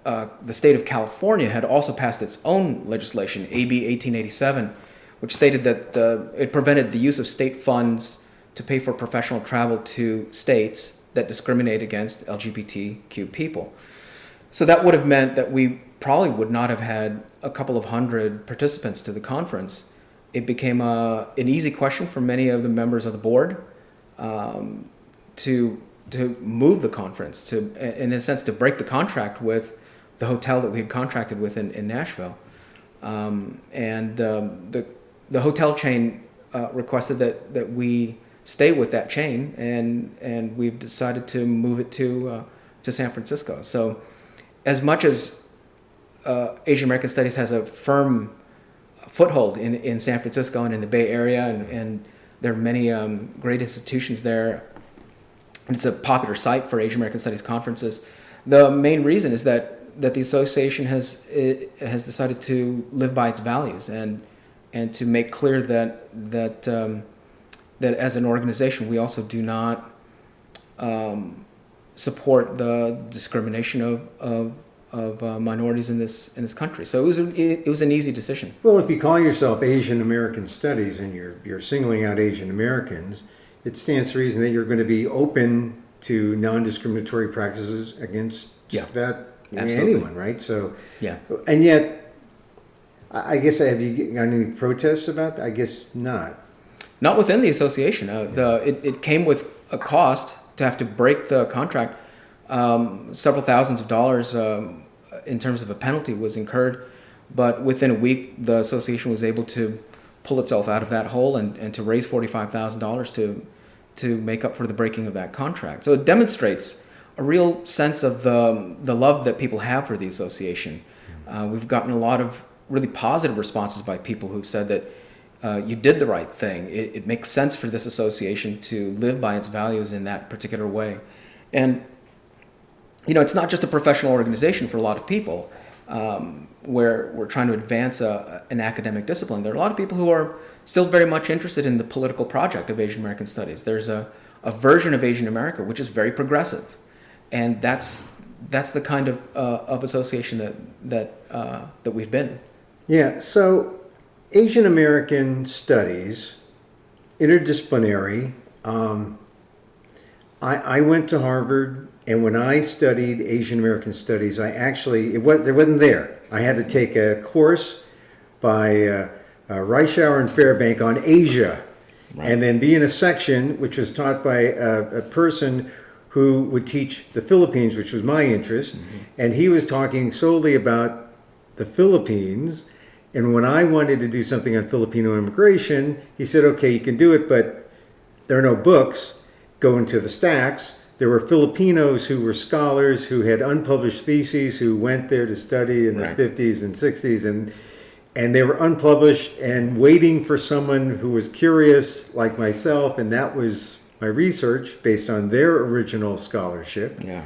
[SPEAKER 3] the state of California had also passed its own legislation, AB 1887, which stated that it prevented the use of state funds to pay for professional travel to states that discriminate against LGBTQ people. So that would have meant that we probably would not have had a couple of hundred participants to the conference. It became an easy question for many of the members of the board to move the conference, to, in a sense, to break the contract with the hotel that we had contracted with in Nashville. And the hotel chain requested that we stay with that chain, and we've decided to move it to San Francisco. So as much as Asian American Studies has a firm foothold in San Francisco and in the Bay Area, and there are many great institutions there, and it's a popular site for Asian American Studies conferences, the main reason is that the association has decided to live by its values and to make clear that as an organization we also do not support the discrimination of minorities in this country. So it was an easy decision.
[SPEAKER 1] Well, if you call yourself Asian American Studies and you're singling out Asian Americans, it stands to reason that you're going to be open to non-discriminatory practices against just about anyone, right? So
[SPEAKER 3] yeah.
[SPEAKER 1] And yet, I guess, have you got any protests about that? I guess not.
[SPEAKER 3] Not within the association. It came with a cost to have to break the contract. Several thousands of dollars in terms of a penalty was incurred, but within a week the association was able to pull itself out of that hole and to raise $45,000 to make up for the breaking of that contract. So it demonstrates a real sense of the love that people have for the association. We've gotten a lot of really positive responses by people who've said that you did the right thing. It makes sense for this association to live by its values in that particular way. And it's not just a professional organization for a lot of people where we're trying to advance an academic discipline. There are a lot of people who are still very much interested in the political project of Asian American Studies. There's a version of Asian America which is very progressive, and that's the kind of association that we've been.
[SPEAKER 1] Yeah. So Asian American Studies, interdisciplinary. I went to Harvard, and when I studied Asian American Studies, there wasn't there. I had to take a course by Reischauer and Fairbank on Asia, and then be in a section which was taught by a person who would teach the Philippines, which was my interest, and he was talking solely about the Philippines. And when I wanted to do something on Filipino immigration, he said, okay, you can do it, but there are no books. Go into the stacks. There were Filipinos who were scholars who had unpublished theses who went there to study in the 50s and 60s, and they were unpublished and waiting for someone who was curious like myself, and that was my research based on their original scholarship.
[SPEAKER 3] Yeah.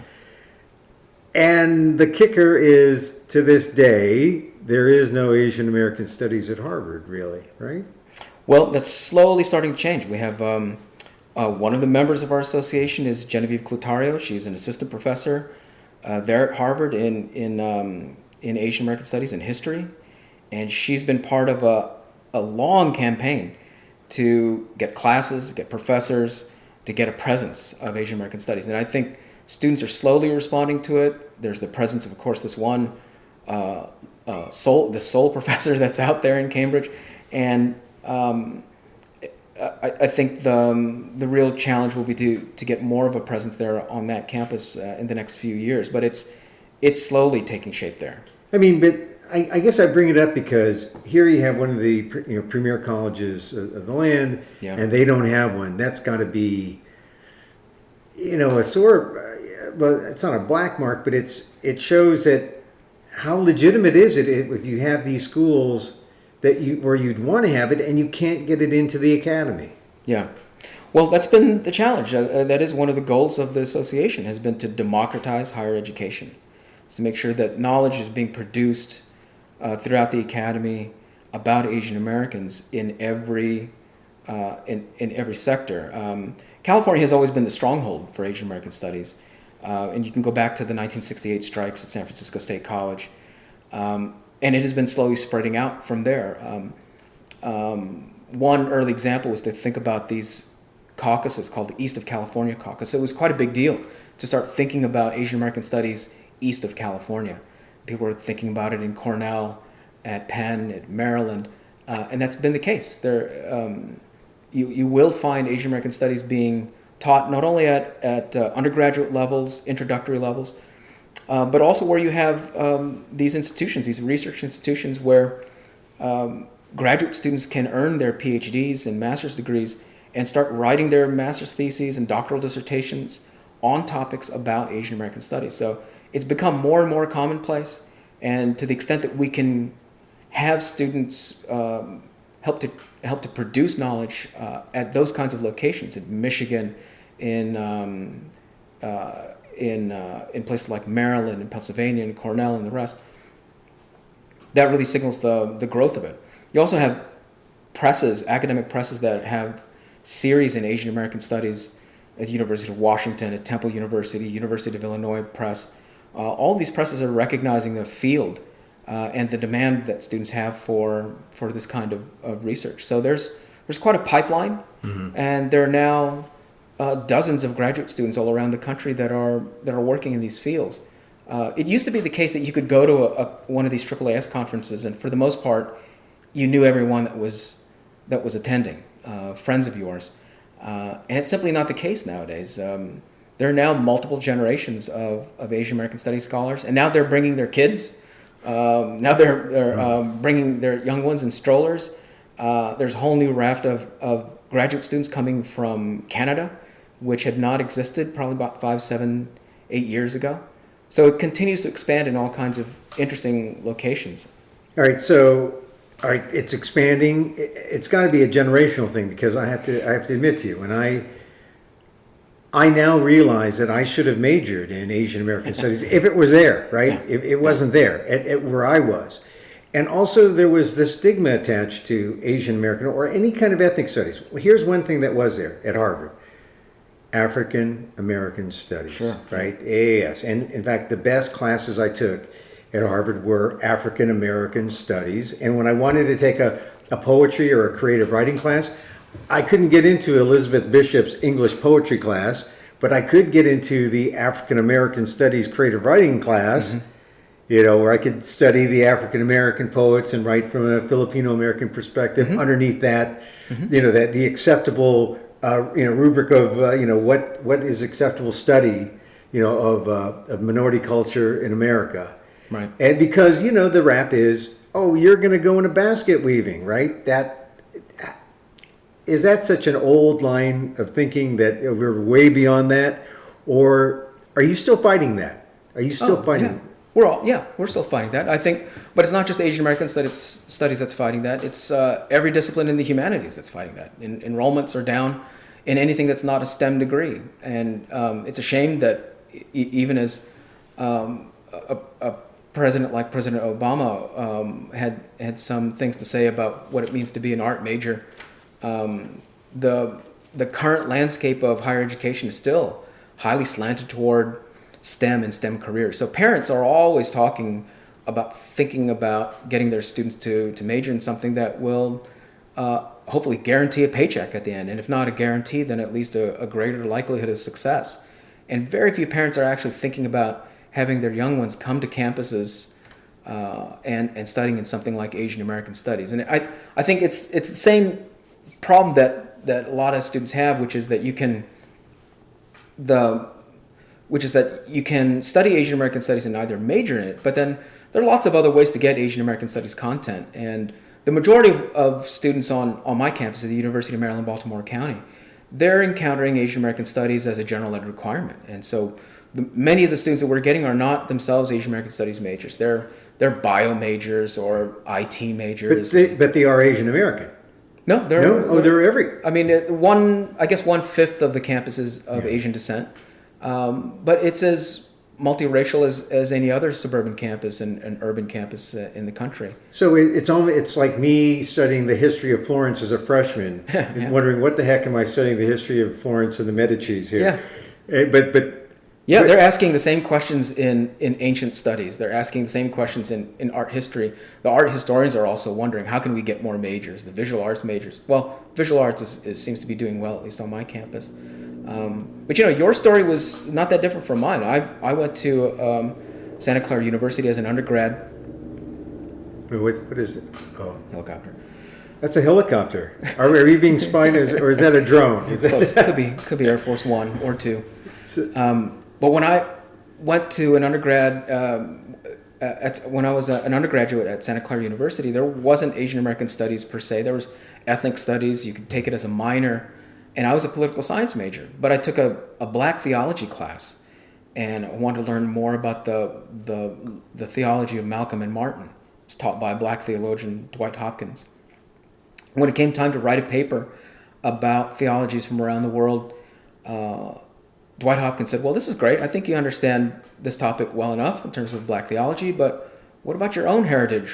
[SPEAKER 1] And the kicker is, to this day, there is no Asian American Studies at Harvard, really, right?
[SPEAKER 3] Well, that's slowly starting to change. We have one of the members of our association is Genevieve Clutario. She's an assistant professor there at Harvard in Asian American Studies and history, and she's been part of a long campaign to get classes, get professors, to get a presence of Asian American Studies. And I think students are slowly responding to it. There's the presence of course, this one the sole professor that's out there in Cambridge, and I think the real challenge will be to get more of a presence there on that campus in the next few years. But it's slowly taking shape there.
[SPEAKER 1] I mean, but I guess I bring it up because here you have one of the premier colleges of the land, and they don't have one. That's got to be, a sore. Well, it's not a black mark, but it shows that how legitimate is it if you have these schools where you'd want to have it and you can't get it into the academy.
[SPEAKER 3] Yeah. Well, that's been the challenge. That is one of the goals of the association, has been to democratize higher education. To make sure that knowledge is being produced throughout the academy about Asian Americans in every sector. California has always been the stronghold for Asian American Studies, and you can go back to the 1968 strikes at San Francisco State College, and it has been slowly spreading out from there. One early example was to think about these caucuses called the East of California Caucus. It was quite a big deal to start thinking about Asian American Studies east of California. People were thinking about it in Cornell, at Penn, at Maryland, and that's been the case. You will find Asian American Studies being taught not only at undergraduate levels, introductory levels, but also where you have these institutions, these research institutions where graduate students can earn their PhDs and master's degrees and start writing their master's theses and doctoral dissertations on topics about Asian American Studies. So it's become more and more commonplace, and to the extent that we can have students help to produce knowledge at those kinds of locations in Michigan, in places like Maryland and Pennsylvania and Cornell and the rest, that really signals the growth of it. You also have presses, academic presses that have series in Asian American Studies at the University of Washington, at Temple University, University of Illinois Press. All these presses are recognizing the field and the demand that students have for this kind of research. So there's quite a pipeline, and there are now dozens of graduate students all around the country that are working in these fields. It used to be the case that you could go to one of these AAAS conferences, and for the most part, you knew everyone that was attending, friends of yours, and it's simply not the case nowadays. There are now multiple generations of Asian American Studies scholars, and now they're bringing their kids. Now they're bringing their young ones in strollers. There's a whole new raft of graduate students coming from Canada, which had not existed probably about 5, 7, 8 years ago. So it continues to expand in all kinds of interesting locations.
[SPEAKER 1] All right, it's expanding. It's got to be a generational thing, because I have to admit to you, when I now realize that I should have majored in Asian American Studies if it was there, right?
[SPEAKER 3] Yeah.
[SPEAKER 1] If it wasn't there at where I was. And also there was the stigma attached to Asian American or any kind of ethnic studies. Well, here's one thing that was there at Harvard. African American Studies, right? AAAS. And in fact, the best classes I took at Harvard were African American Studies. And when I wanted to take a a poetry or a creative writing class. I couldn't get into Elizabeth Bishop's English poetry class, but I could get into the African American Studies creative writing class, where I could study the African American poets and write from a Filipino American perspective. Underneath that, that the acceptable, rubric of, what is acceptable study, of minority culture in America.
[SPEAKER 3] Right.
[SPEAKER 1] And because, the rap is, oh, you're going to go into basket weaving, right? Is that such an old line of thinking that we're way beyond that? Or are you still fighting that? Are you still fighting?
[SPEAKER 3] Yeah. We're still fighting that. I think, but it's not just Asian American studies that's fighting that. It's every discipline in the humanities that's fighting that. Enrollments are down in anything that's not a STEM degree. And it's a shame that even as a president like President Obama had some things to say about what it means to be an art major, the current landscape of higher education is still highly slanted toward STEM and STEM careers. So parents are always thinking about getting their students to major in something that will hopefully guarantee a paycheck at the end. And if not a guarantee, then at least a greater likelihood of success. And very few parents are actually thinking about having their young ones come to campuses and studying in something like Asian American studies. And I think it's the same problem that a lot of students have, which is that you can study Asian American studies and either major in it, but then there are lots of other ways to get Asian American studies content. And the majority of students on my campus at the University of Maryland, Baltimore County, they're encountering Asian American studies as a general ed requirement. And so many of the students that we're getting are not themselves Asian American studies majors. They're bio majors or IT majors.
[SPEAKER 1] But they are Asian American.
[SPEAKER 3] No,
[SPEAKER 1] they're every.
[SPEAKER 3] I mean, 1/5 of the campus is of Asian descent, but it's as multiracial as any other suburban campus and urban campus in the country.
[SPEAKER 1] So it's like me studying the history of Florence as a freshman, wondering what the heck am I studying the history of Florence and the Medicis here?
[SPEAKER 3] Yeah.
[SPEAKER 1] But
[SPEAKER 3] they're asking the same questions in ancient studies. They're asking the same questions in art history. The art historians are also wondering, how can we get more majors, the visual arts majors? Well, visual arts seems to be doing well, at least on my campus. But your story was not that different from mine. I went to Santa Clara University as an undergrad.
[SPEAKER 1] What is it? Oh,
[SPEAKER 3] helicopter.
[SPEAKER 1] That's a helicopter. Are we being spied, or is that a drone?
[SPEAKER 3] Close. Could be Air Force One or Two. But when I went to an undergrad, when I was an undergraduate at Santa Clara University, there wasn't Asian American studies per se. There was ethnic studies. You could take it as a minor. And I was a political science major. But I took a black theology class. And I wanted to learn more about the theology of Malcolm and Martin. It's taught by a black theologian, Dwight Hopkins. When it came time to write a paper about theologies from around the world, Dwight Hopkins said, well, this is great. I think you understand this topic well enough in terms of black theology, but what about your own heritage?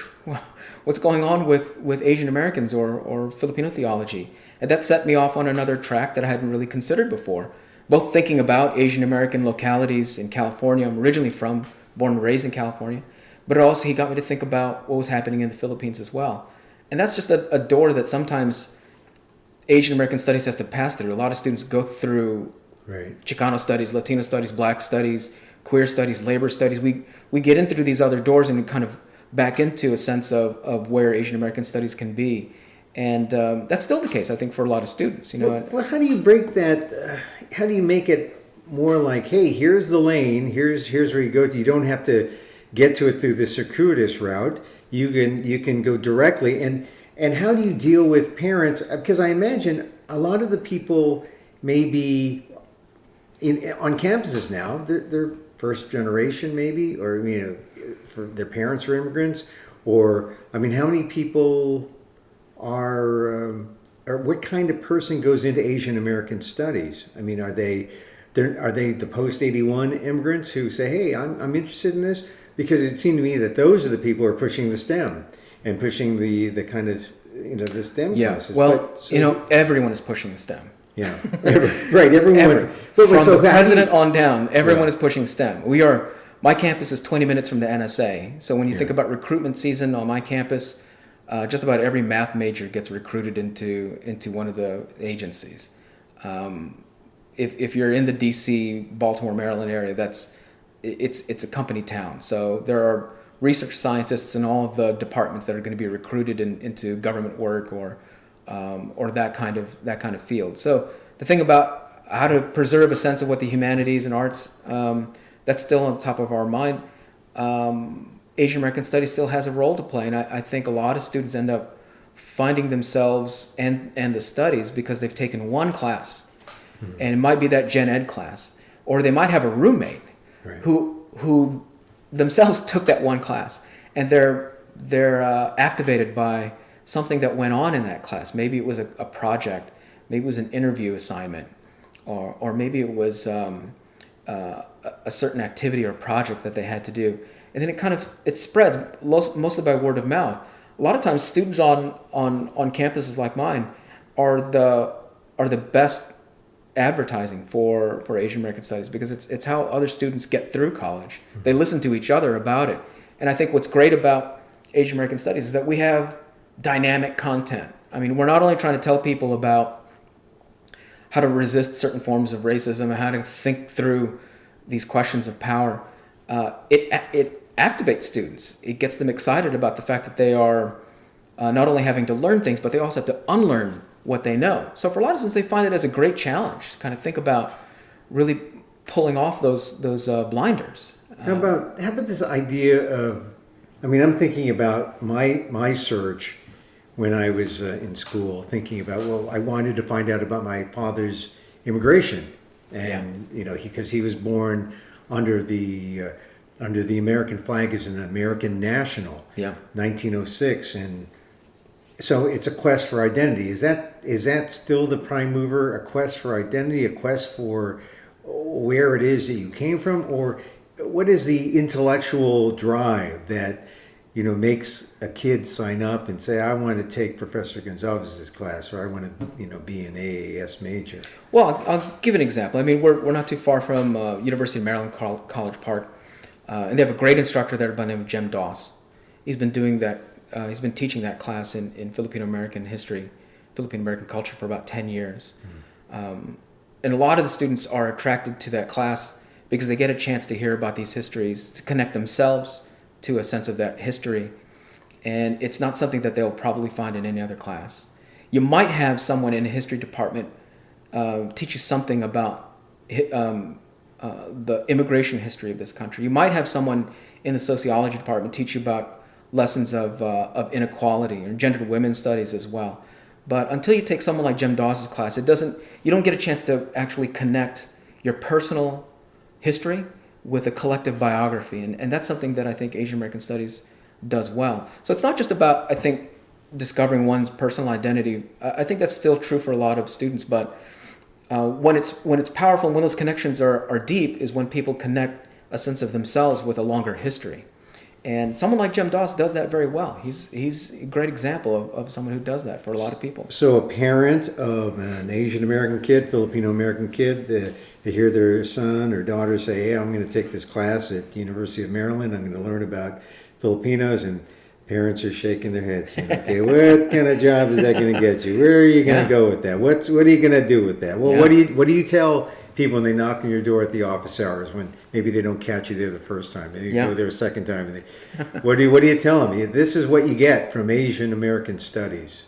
[SPEAKER 3] What's going on with Asian Americans or Filipino theology? And that set me off on another track that I hadn't really considered before, both thinking about Asian American localities in California. I'm originally born and raised in California, but also he got me to think about what was happening in the Philippines as well. And that's just a door that sometimes Asian American studies has to pass through. A lot of students go through Chicano studies, Latino studies, black studies, queer studies, labor studies. We get in through these other doors and kind of back into a sense of where Asian American studies can be. And that's still the case, I think, for a lot of students.
[SPEAKER 1] Well, how do you break that? How do you make it more like, hey, here's the lane, here's where you go. You don't have to get to it through the circuitous route. You can go directly. And how do you deal with parents? Because I imagine a lot of the people may be on campuses now. They're first generation, maybe, or for their parents are immigrants, or how many people are what kind of person goes into Asian American studies? Are they the post 81 immigrants who say, hey, I'm interested in this? Because it seemed to me that those are the people who are pushing the STEM and pushing the kind of the STEM classes.
[SPEAKER 3] Well, everyone is pushing the STEM.
[SPEAKER 1] Yeah, right. Everyone.
[SPEAKER 3] From the president on down, everyone is pushing STEM. My campus is 20 minutes from the NSA. So when you think about recruitment season on my campus, just about every math major gets recruited into one of the agencies. If you're in the D.C., Baltimore, Maryland area, it's a company town. So there are research scientists in all of the departments that are going to be recruited into government work or that kind of field. So the thing about how to preserve a sense of what the humanities and arts, that's still on top of our mind. Asian American Studies still has a role to play, and I think a lot of students end up finding themselves and the studies because they've taken one class, and it might be that gen ed class, or they might have a roommate who themselves took that one class, and they're activated by something that went on in that class. Maybe it was a project, maybe it was an interview assignment, or maybe it was a certain activity or project that they had to do. And then it spreads mostly by word of mouth. A lot of times students on campuses like mine are the best advertising for Asian American Studies, because it's how other students get through college. They listen to each other about it. And I think what's great about Asian American Studies is that we have dynamic content. I mean, we're not only trying to tell people about how to resist certain forms of racism and how to think through these questions of power. It activates students. It gets them excited about the fact that they are not only having to learn things, but they also have to unlearn what they know. So for a lot of students, they find it as a great challenge to kind of think about really pulling off those blinders.
[SPEAKER 1] How about this idea of, I mean, I'm thinking about my search when I was in school, thinking about, well, I wanted to find out about my father's immigration, and because he was born under the American flag as an American national, 1906, and so it's a quest for identity. Is that still the prime mover? A quest for identity, a quest for where it is that you came from, or what is the intellectual drive that makes a kid sign up and say, I want to take Professor Gonzalves' class, or I want to be an AAAS major?
[SPEAKER 3] Well, I'll give an example. I mean, we're not too far from University of Maryland College Park. And they have a great instructor there by the name of Jem Doss. He's been doing that. He's been teaching that class in Filipino American history, Filipino American culture for about 10 years. And a lot of the students are attracted to that class because they get a chance to hear about these histories, to connect themselves to a sense of that history. And it's not something that they'll probably find in any other class. You might have someone in the history department teach you something about the immigration history of this country. You might have someone in the sociology department teach you about lessons of inequality or gendered women's studies as well. But until you take someone like Jem Doss's class, you don't get a chance to actually connect your personal history with a collective biography. And that's something that I think Asian American Studies does well. So it's not just about, I think, discovering one's personal identity. I think that's still true for a lot of students, but when it's powerful and when those connections are deep is when people connect a sense of themselves with a longer history. And someone like Jem Doss does that very well. He's a great example of someone who does that for a lot of people.
[SPEAKER 1] So a parent of an Asian American kid, Filipino American kid, they hear their son or daughter say, hey, I'm going to take this class at the University of Maryland. I'm going to learn about Filipinos, and parents are shaking their heads saying, okay, what kind of job is that going to get you? Where are you going to go with that? What are you going to do with that? Well, what do you tell people when they knock on your door at the office hours, when maybe they don't catch you there the first time, they go there a second time, and what do you tell them? This is what you get from Asian American Studies.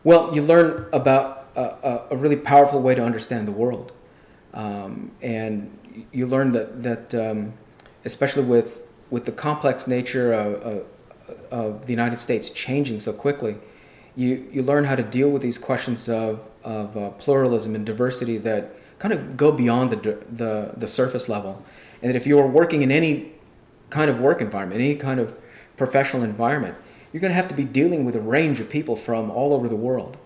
[SPEAKER 3] Well, you learn about a really powerful way to understand the world, and you learn that especially with the complex nature of the United States changing so quickly, you learn how to deal with these questions of pluralism and diversity that kind of go beyond the surface level. And that if you're working in any kind of work environment, any kind of professional environment, you're going to have to be dealing with a range of people from all over the world.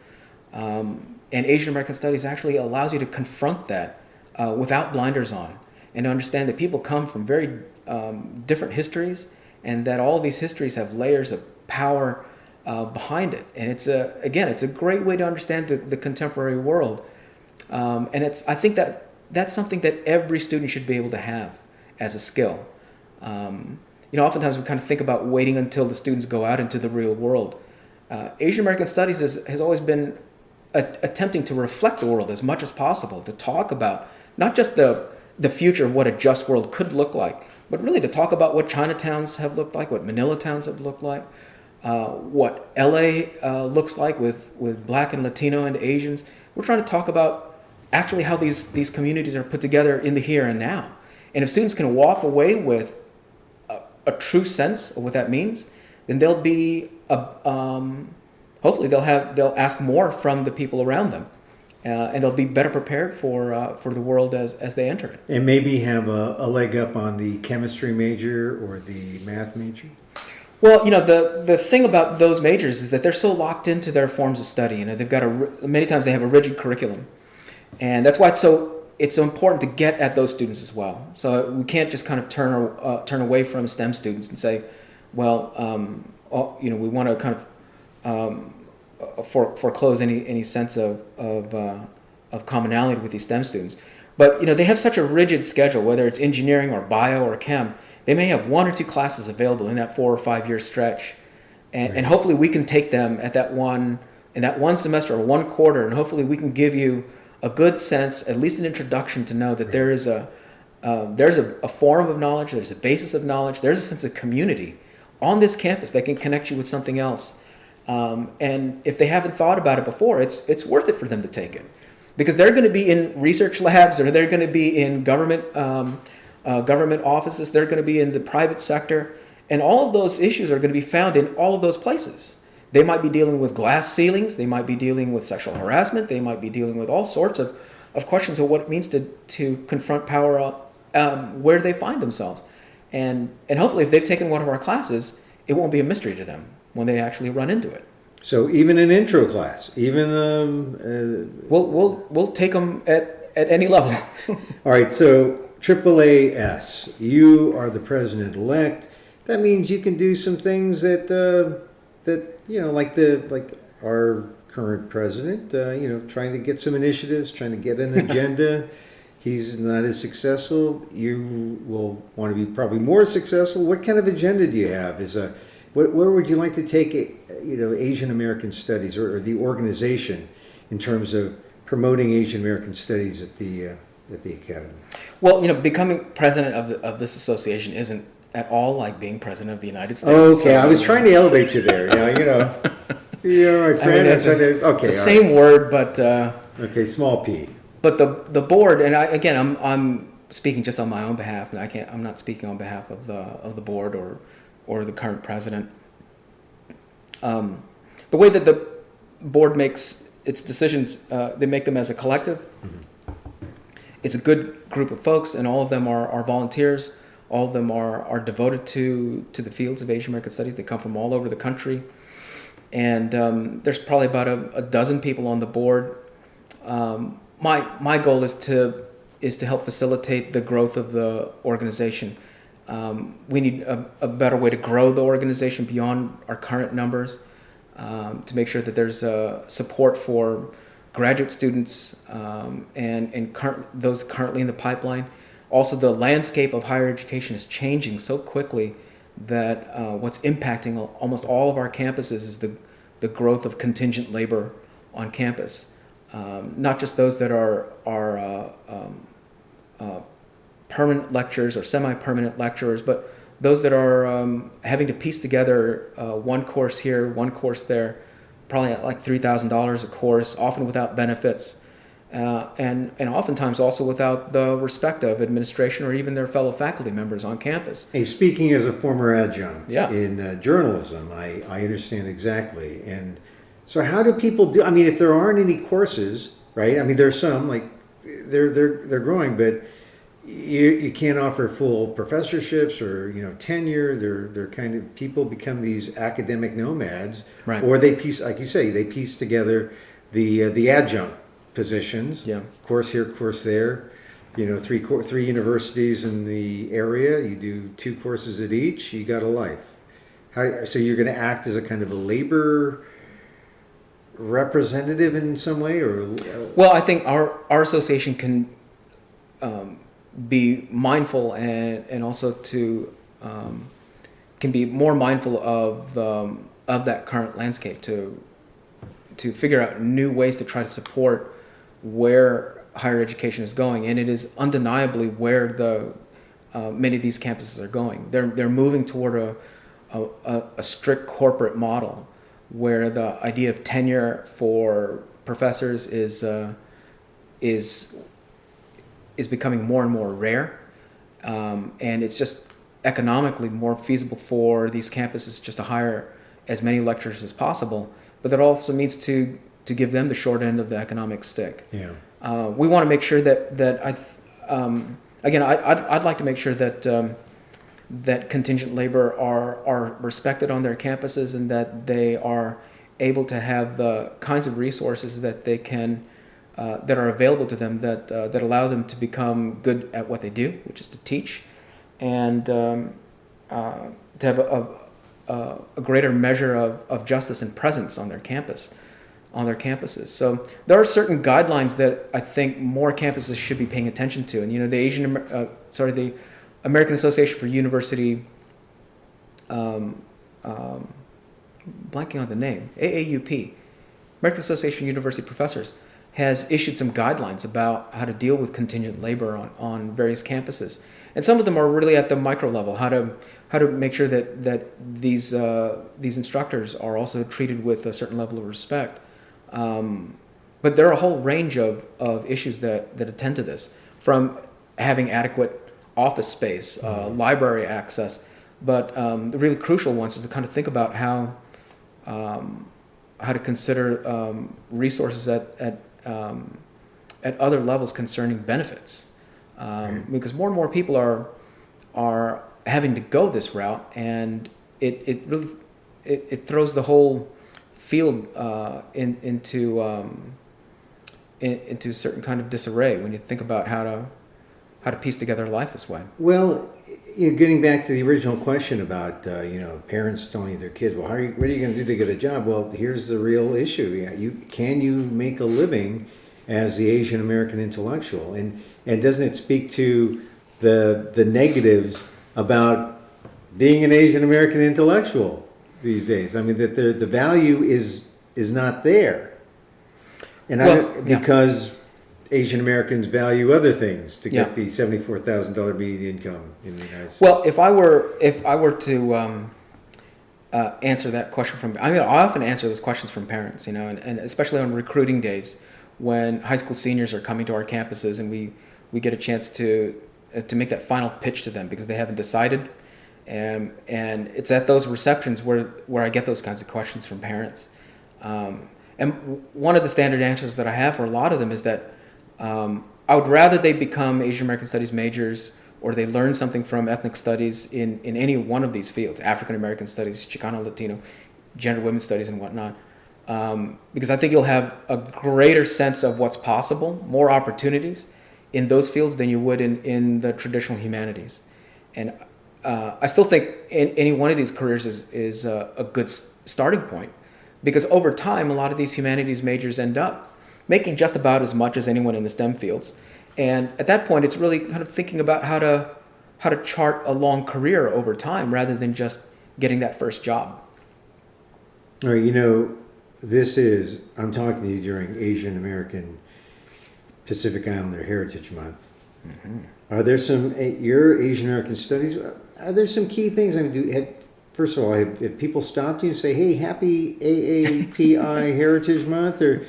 [SPEAKER 3] And Asian American Studies actually allows you to confront that without blinders on, and to understand that people come from very different histories, and that all of these histories have layers of power behind it. And it's a great way to understand the contemporary world. And I think that's something that every student should be able to have as a skill. Oftentimes we kind of think about waiting until the students go out into the real world. Asian American Studies has always been attempting to reflect the world as much as possible, to talk about not just the future of what a just world could look like, but really to talk about what Chinatowns have looked like, what Manila towns have looked like, what LA looks like with Black and Latino and Asians. We're trying to talk about actually how these communities are put together in the here and now. And if students can walk away with a true sense of what that means, then they'll be hopefully they'll ask more from the people around them, and they'll be better prepared for the world as they enter it.
[SPEAKER 1] And maybe have a leg up on the chemistry major or the math major?
[SPEAKER 3] Well, the thing about those majors is that they're so locked into their forms of study. They've got many times they have a rigid curriculum, and that's why it's so important to get at those students as well. So we can't just kind of turn away from STEM students and say, well, we want to kind of foreclose any sense of commonality with these STEM students. But they have such a rigid schedule, whether it's engineering or bio or chem. They may have 1 or 2 classes available in that 4 or 5 year stretch, and hopefully we can take them in that one semester or 1 quarter, and hopefully we can give you a good sense, at least an introduction, to know that there's a form of knowledge, there's a basis of knowledge, there's a sense of community on this campus that can connect you with something else. And if they haven't thought about it before, it's worth it for them to take it, because they're going to be in research labs, or they're going to be in government offices, they're going to be in the private sector, and all of those issues are going to be found in all of those places. They might be dealing with glass ceilings, they might be dealing with sexual harassment, they might be dealing with all sorts of questions of what it means to confront power where they find themselves. And hopefully if they've taken one of our classes, it won't be a mystery to them when they actually run into it.
[SPEAKER 1] So even an intro class, even
[SPEAKER 3] we'll take them at any level.
[SPEAKER 1] All right, so AAAS, you are the president-elect. That means you can do some things that like our current president, trying to get some initiatives, trying to get an agenda. He's not as successful. You will want to be probably more successful. What kind of agenda do you have? Where would you like to take Asian American Studies or the organization in terms of promoting Asian American Studies at the Academy? Well,
[SPEAKER 3] becoming president of this association isn't at all like being president of the United States.
[SPEAKER 1] Okay, so, I was trying to elevate you there. You're my friend.
[SPEAKER 3] It's the same word, but
[SPEAKER 1] okay, small p.
[SPEAKER 3] But the board, and I'm speaking just on my own behalf, and I'm not speaking on behalf of the board or the current president. The way that the board makes its decisions, they make them as a collective. Mm-hmm. It's a good group of folks, and all of them are volunteers. All of them are devoted to the fields of Asian American Studies. They come from all over the country, and there's probably about a dozen people on the board. My goal is to help facilitate the growth of the organization. We need a better way to grow the organization beyond our current numbers, to make sure that there's support for graduate students and those currently in the pipeline. Also, the landscape of higher education is changing so quickly that what's impacting almost all of our campuses is the growth of contingent labor on campus. Not just those that are permanent lecturers or semi-permanent lecturers, but those that are having to piece together one course here, one course there, probably at like $3,000 a course, often without benefits. And oftentimes also without the respect of administration or even their fellow faculty members on campus.
[SPEAKER 1] Hey, speaking as a former adjunct
[SPEAKER 3] Yeah.
[SPEAKER 1] in journalism, I understand exactly. And so how do people do, if there aren't any courses, right? There's some, like, they're growing, but you can't offer full professorships or, tenure. They're kind of, people become these academic nomads.
[SPEAKER 3] Right.
[SPEAKER 1] Or they piece, like you say, they piece together the adjunct positions,
[SPEAKER 3] Yeah.
[SPEAKER 1] course here, course there, three universities in the area, you do 2 courses at each, you got a life. So you're going to act as a kind of a labor representative in some way, or?
[SPEAKER 3] Well, I think our association can be mindful and also can be more mindful of that current landscape to figure out new ways to try to support where higher education is going, and it is undeniably where the many of these campuses are going. They're moving toward a strict corporate model where the idea of tenure for professors is becoming more and more rare, and it's just economically more feasible for these campuses just to hire as many lecturers as possible. But that also means to give them the short end of the economic stick.
[SPEAKER 1] Yeah.
[SPEAKER 3] We want to make sure that I'd like to make sure that that contingent labor are respected on their campuses, and that they are able to have the kinds of resources that they can that are available to them that allow them to become good at what they do, which is to teach, and to have a greater measure of justice and presence on their campuses. So there are certain guidelines that I think more campuses should be paying attention to, and the American Association for University, blanking on the name, AAUP, American Association of University Professors, has issued some guidelines about how to deal with contingent labor on various campuses, and some of them are really at the micro level. How to make sure that these instructors are also treated with a certain level of respect. But there are a whole range of issues that attend to this, from having adequate office space, library access, but the really crucial ones is to kind of think about how to consider resources at other levels concerning benefits, because more and more people are having to go this route, and it really throws the whole field into a certain kind of disarray when you think about how to piece together life this way.
[SPEAKER 1] Well, getting back to the original question about parents telling their kids, well, what are you going to do to get a job? Well, here's the real issue. Can you make a living as the Asian American intellectual? And doesn't it speak to the negatives about being an Asian American intellectual these days? I mean, that the value is not there, and because Asian Americans value other things to get the $74,000 median income in the United States.
[SPEAKER 3] Well, if I were to answer that question I often answer those questions from parents, and especially on recruiting days when high school seniors are coming to our campuses, and we get a chance to make that final pitch to them because they haven't decided, and it's at those receptions where I get those kinds of questions from parents, and one of the standard answers that I have for a lot of them is that I would rather they become Asian American Studies majors, or they learn something from ethnic studies in any one of these fields, African American Studies, Chicano, Latino, gender women's studies, and whatnot, because I think you'll have a greater sense of what's possible, more opportunities in those fields than you would in the traditional humanities. And I still think any one of these careers is a good starting point, because over time, a lot of these humanities majors end up making just about as much as anyone in the STEM fields. And at that point, it's really kind of thinking about how to chart a long career over time rather than just getting that first job.
[SPEAKER 1] All right, I'm talking to you during Asian American Pacific Islander Heritage Month. Mm-hmm. Are there your Asian American Studies, are there some key things? I mean, first of all, have people stopped you and say, hey, happy AAPI Heritage Month? Or,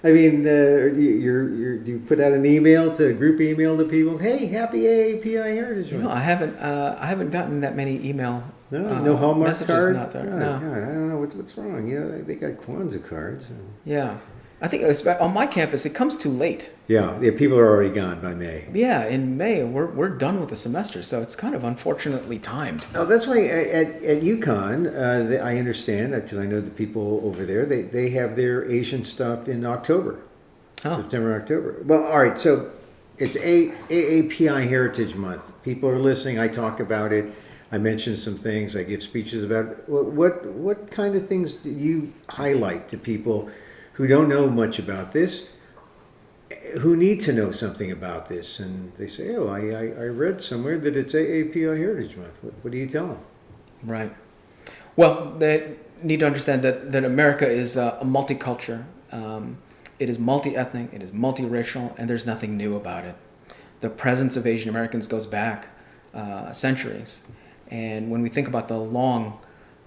[SPEAKER 1] I mean, do you put out an email, a group email to people? Hey, happy AAPI Heritage Month.
[SPEAKER 3] I haven't gotten that many email
[SPEAKER 1] no Hallmark
[SPEAKER 3] messages
[SPEAKER 1] card?
[SPEAKER 3] out there.
[SPEAKER 1] God,
[SPEAKER 3] No.
[SPEAKER 1] God, I don't know what's wrong. They got Kwanzaa cards.
[SPEAKER 3] Yeah. I think on my campus, it comes too late.
[SPEAKER 1] Yeah, people are already gone by May.
[SPEAKER 3] Yeah, in May, we're done with the semester, so it's kind of unfortunately timed.
[SPEAKER 1] Oh, that's why at UConn, I understand, because I know the people over there, they have their Asian stuff in October, September, October. Well, all right, so it's AAPI Heritage Month. People are listening. I talk about it. I mention some things. I give speeches about it. What kind of things do you highlight to people who don't know much about this, who need to know something about this? And they say, oh, I read somewhere that it's AAPI Heritage Month. What do you tell them?
[SPEAKER 3] Right. Well, they need to understand that America is a multicultural. It is multi-ethnic, it is multiracial, and there's nothing new about it. The presence of Asian Americans goes back centuries. And when we think about the long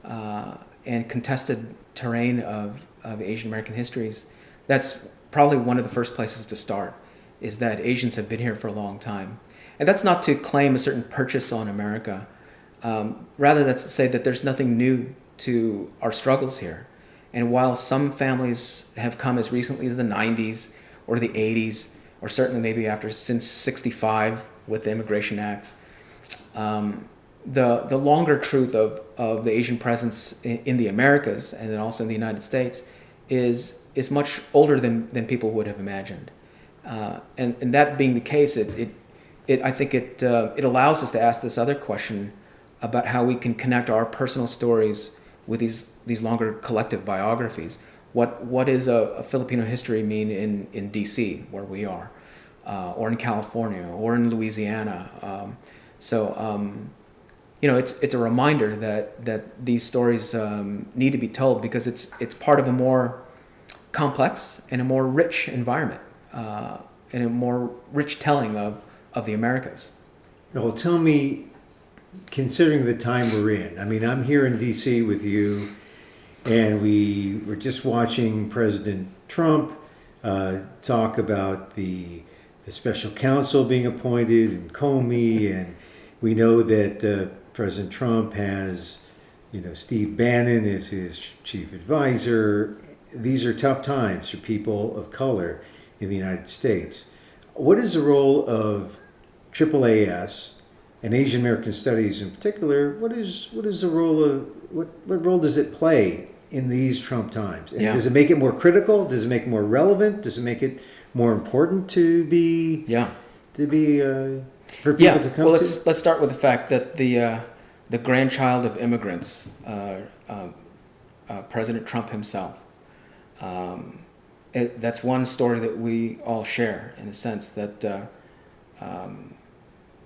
[SPEAKER 3] and contested terrain of Asian American histories, that's probably one of the first places to start, is that Asians have been here for a long time. And that's not to claim a certain purchase on America. Rather, that's to say that there's nothing new to our struggles here. And while some families have come as recently as the 90s or the 80s, or certainly maybe since 65 with the Immigration Acts, the longer truth of the Asian presence in the Americas and then also in the United States is much older than people would have imagined. And that being the case, I think it allows us to ask this other question about how we can connect our personal stories with these longer collective biographies. What does a Filipino history mean in D.C., where we are, or in California, or in Louisiana? It's a reminder that these stories need to be told, because it's part of a more complex and a more rich environment, and a more rich telling of the Americas.
[SPEAKER 1] Well, tell me, considering the time we're in, I mean, I'm here in D.C. with you, and we were just watching President Trump talk about the special counsel being appointed and Comey, and we know that President Trump has, Steve Bannon as his chief advisor. These are tough times for people of color in the United States. What is the role of AAAS and Asian American Studies in particular? What is the role of what role does it play in these Trump times? And does it make it more critical? Does it make it more relevant? Does it make it more important to be for people to come
[SPEAKER 3] well,
[SPEAKER 1] to?
[SPEAKER 3] Let's start with the fact that the grandchild of immigrants, President Trump himself. That's one story that we all share, in a sense, that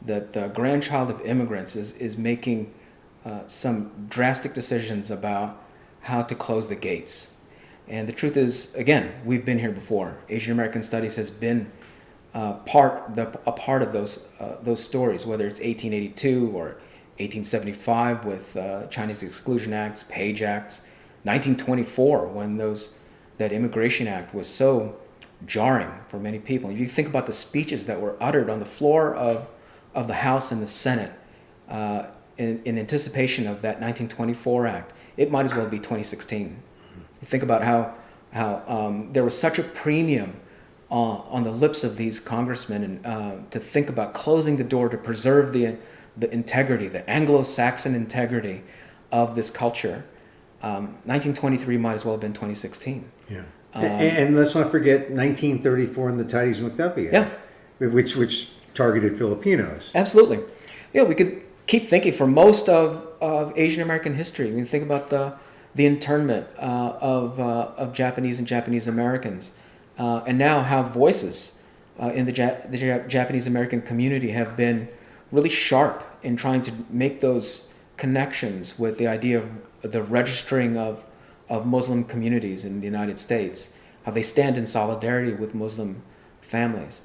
[SPEAKER 3] the grandchild of immigrants is making some drastic decisions about how to close the gates. And the truth is, again, we've been here before. Asian American Studies has been a part of those stories, whether it's 1882 or 1875 with Chinese Exclusion Acts, Page Acts, 1924 when that Immigration Act was so jarring for many people. If you think about the speeches that were uttered on the floor of the House and the Senate in anticipation of that 1924 Act, it might as well be 2016. You think about how there was such a premium on the lips of these congressmen to think about closing the door to preserve the integrity, the Anglo-Saxon integrity of this culture. 1923 might as well have been 2016.
[SPEAKER 1] Yeah. And let's not forget 1934 and the Tides McDuffie Act, which targeted Filipinos.
[SPEAKER 3] Absolutely. Yeah, we could keep thinking for most of Asian American history. We think about the internment of Japanese and Japanese Americans, and now how voices in the Japanese American community have been really sharp in trying to make those connections with the idea of the registering of Muslim communities in the United States, how they stand in solidarity with Muslim families.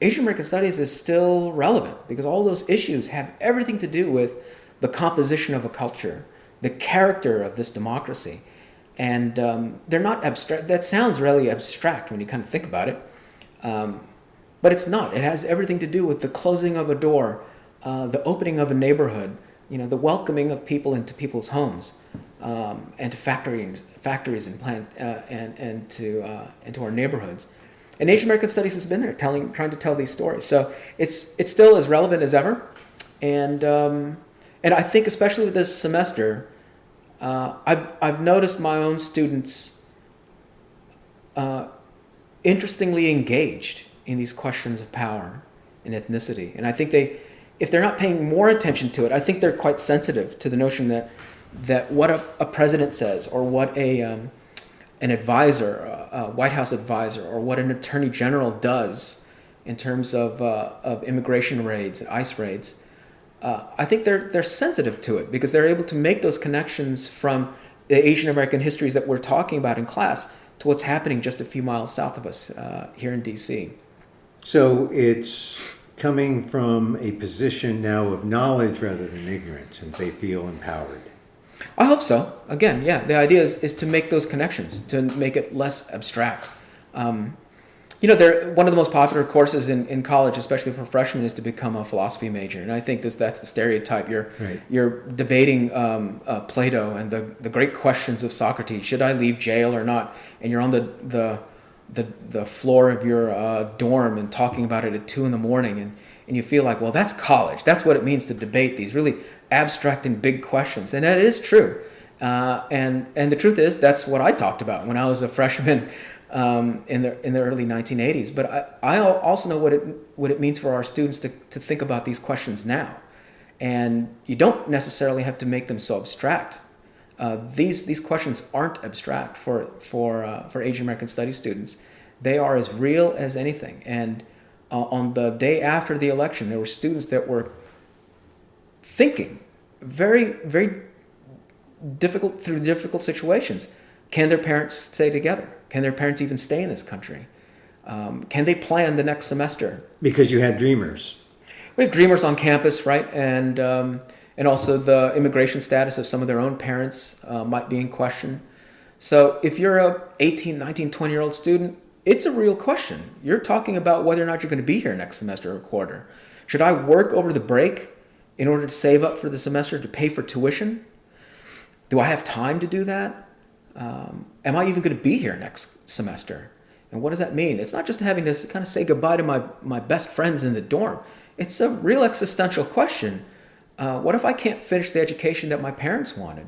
[SPEAKER 3] Asian American Studies is still relevant because all those issues have everything to do with the composition of a culture, the character of this democracy. And they're not abstract. That sounds really abstract when you kind of think about it. But it's not. It has everything to do with the closing of a door, the opening of a neighborhood, the welcoming of people into people's homes, and to factories and plant and to our neighborhoods. And Asian American Studies has been there, trying to tell these stories. So it's still as relevant as ever. And I think especially with this semester, I've noticed my own students interestingly engaged in these questions of power and ethnicity. And I think if they're not paying more attention to it, I think they're quite sensitive to the notion that what a president says, or what an advisor, a White House advisor, or what an attorney general does in terms of immigration raids and ICE raids, I think they're sensitive to it because they're able to make those connections from the Asian American histories that we're talking about in class to what's happening just a few miles south of us here in D.C.
[SPEAKER 1] So it's coming from a position now of knowledge rather than ignorance, and they feel empowered.
[SPEAKER 3] I hope so. Again, yeah, the idea is to make those connections, to make it less abstract. One of the most popular courses in college, especially for freshmen, is to become a philosophy major, and I think that's the stereotype. You're debating Plato and the great questions of Socrates. Should I leave jail or not? And you're on the floor of your dorm and talking about it at 2 a.m. and you feel like, well, that's college. That's what it means to debate these really abstract and big questions, and that is true. And the truth is, that's what I talked about when I was a freshman. In the early 1980s, but I also know what it means for our students to think about these questions now, and you don't necessarily have to make them so abstract. These questions aren't abstract for Asian American Studies students. They are as real as anything. And on the day after the election, there were students that were thinking very, very difficult situations. Can their parents stay together? Can their parents even stay in this country? Can they plan the next semester?
[SPEAKER 1] Because you had dreamers.
[SPEAKER 3] We have dreamers on campus, right? And also the immigration status of some of their own parents might be in question. So if you're a 18, 19, 20-year-old student, it's a real question. You're talking about whether or not you're going to be here next semester or quarter. Should I work over the break in order to save up for the semester to pay for tuition? Do I have time to do that? Am I even going to be here next semester? And what does that mean? It's not just having to kind of say goodbye to my best friends in the dorm. It's a real existential question. What if I can't finish the education that my parents wanted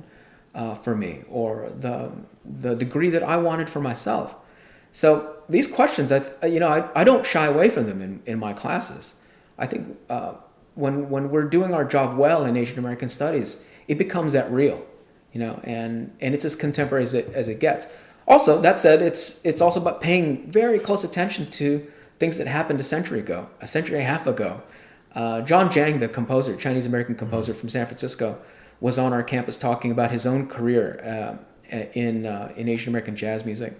[SPEAKER 3] for me, or the degree that I wanted for myself? So these questions, I don't shy away from them in my classes. I think when we're doing our job well in Asian American Studies, it becomes that real. And it's as contemporary as it gets. Also, that said, it's also about paying very close attention to things that happened a century and a half ago. John Jang, the composer, Chinese American composer from San Francisco, was on our campus talking about his own career in Asian American jazz music,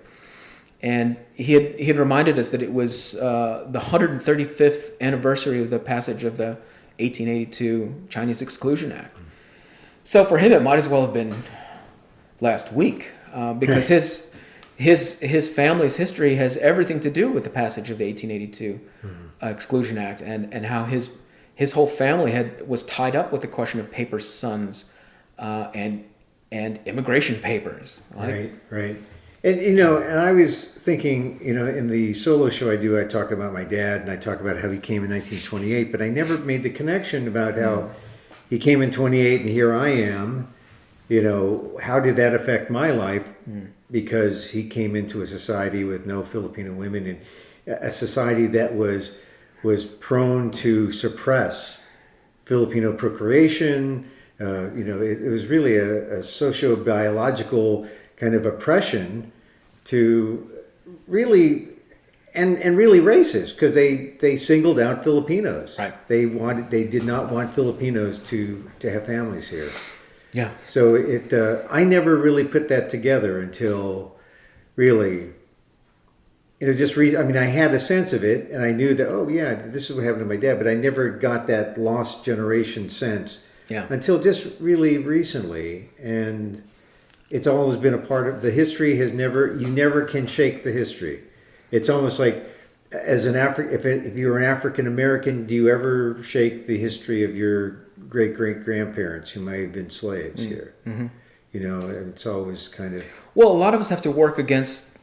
[SPEAKER 3] and he had reminded us that it was the 135th anniversary of the passage of the 1882 Chinese Exclusion Act. So for him, it might as well have been last week, because his family's history has everything to do with the passage of the 1882 Exclusion Act, and how his whole family was tied up with the question of paper sons and immigration papers.
[SPEAKER 1] Right. And I was thinking, in the solo show I talk about my dad, and I talk about how he came in 1928, but I never made the connection about how he came in 28 and here I am. How did that affect my life? Because he came into a society with no Filipino women, and a society that was prone to suppress Filipino procreation. It was really a socio-biological kind of oppression to really, and really racist, because they singled out Filipinos.
[SPEAKER 3] Right.
[SPEAKER 1] They did not want Filipinos to have families here.
[SPEAKER 3] Yeah.
[SPEAKER 1] So I never really put that together until really, I had a sense of it, and I knew that, oh yeah, this is what happened to my dad, but I never got that lost generation sense until just really recently. And it's always been a part of the history. You never can shake the history. It's almost like, as if you were an African American, do you ever shake the history of your great-great-grandparents who might have been slaves here? Mm-hmm. It's always kind of...
[SPEAKER 3] Well, a lot of us have to work against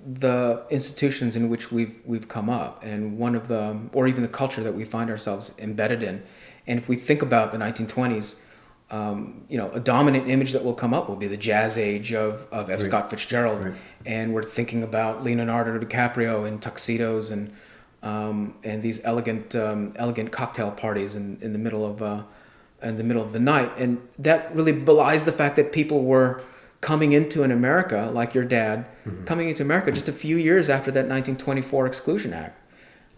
[SPEAKER 3] the institutions in which we've come up, and or even the culture that we find ourselves embedded in. And if we think about the 1920s, a dominant image that will come up will be the jazz age of F. Scott Fitzgerald, and we're thinking about Leonardo DiCaprio in tuxedos and these elegant cocktail parties in the middle of the night, and that really belies the fact that people were coming into America, like your dad, coming into America just a few years after that 1924 Exclusion Act.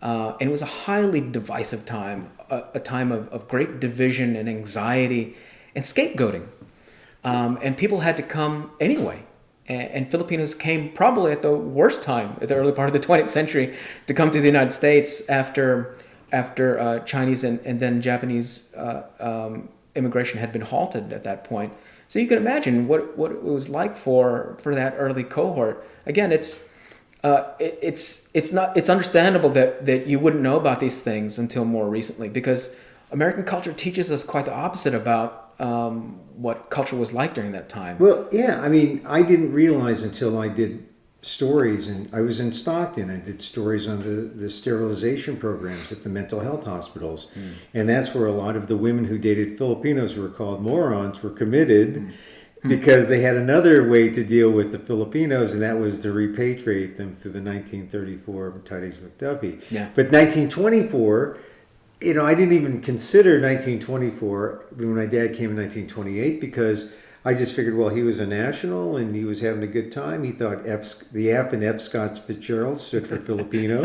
[SPEAKER 3] And it was a highly divisive time, a time of great division and anxiety and scapegoating. And people had to come anyway. And Filipinos came probably at the worst time, at the early part of the 20th century, to come to the United States after Chinese and then Japanese immigration had been halted at that point. So you can imagine what it was like for that early cohort. Again, it's understandable that you wouldn't know about these things until more recently, because American culture teaches us quite the opposite about what culture was like during that time.
[SPEAKER 1] Well, yeah, I mean, I didn't realize until I did stories, and I was in Stockton. I did stories on the sterilization programs at the mental health hospitals, and that's where a lot of the women who dated Filipinos who were called morons were committed. Because they had another way to deal with the Filipinos, and that was to repatriate them through the 1934 Tides McDuffie.
[SPEAKER 3] Yeah.
[SPEAKER 1] But 1924, I didn't even consider 1924 when my dad came in 1928, because I just figured, well, he was a national and he was having a good time. He thought the F in F. Scott Fitzgerald stood for Filipino.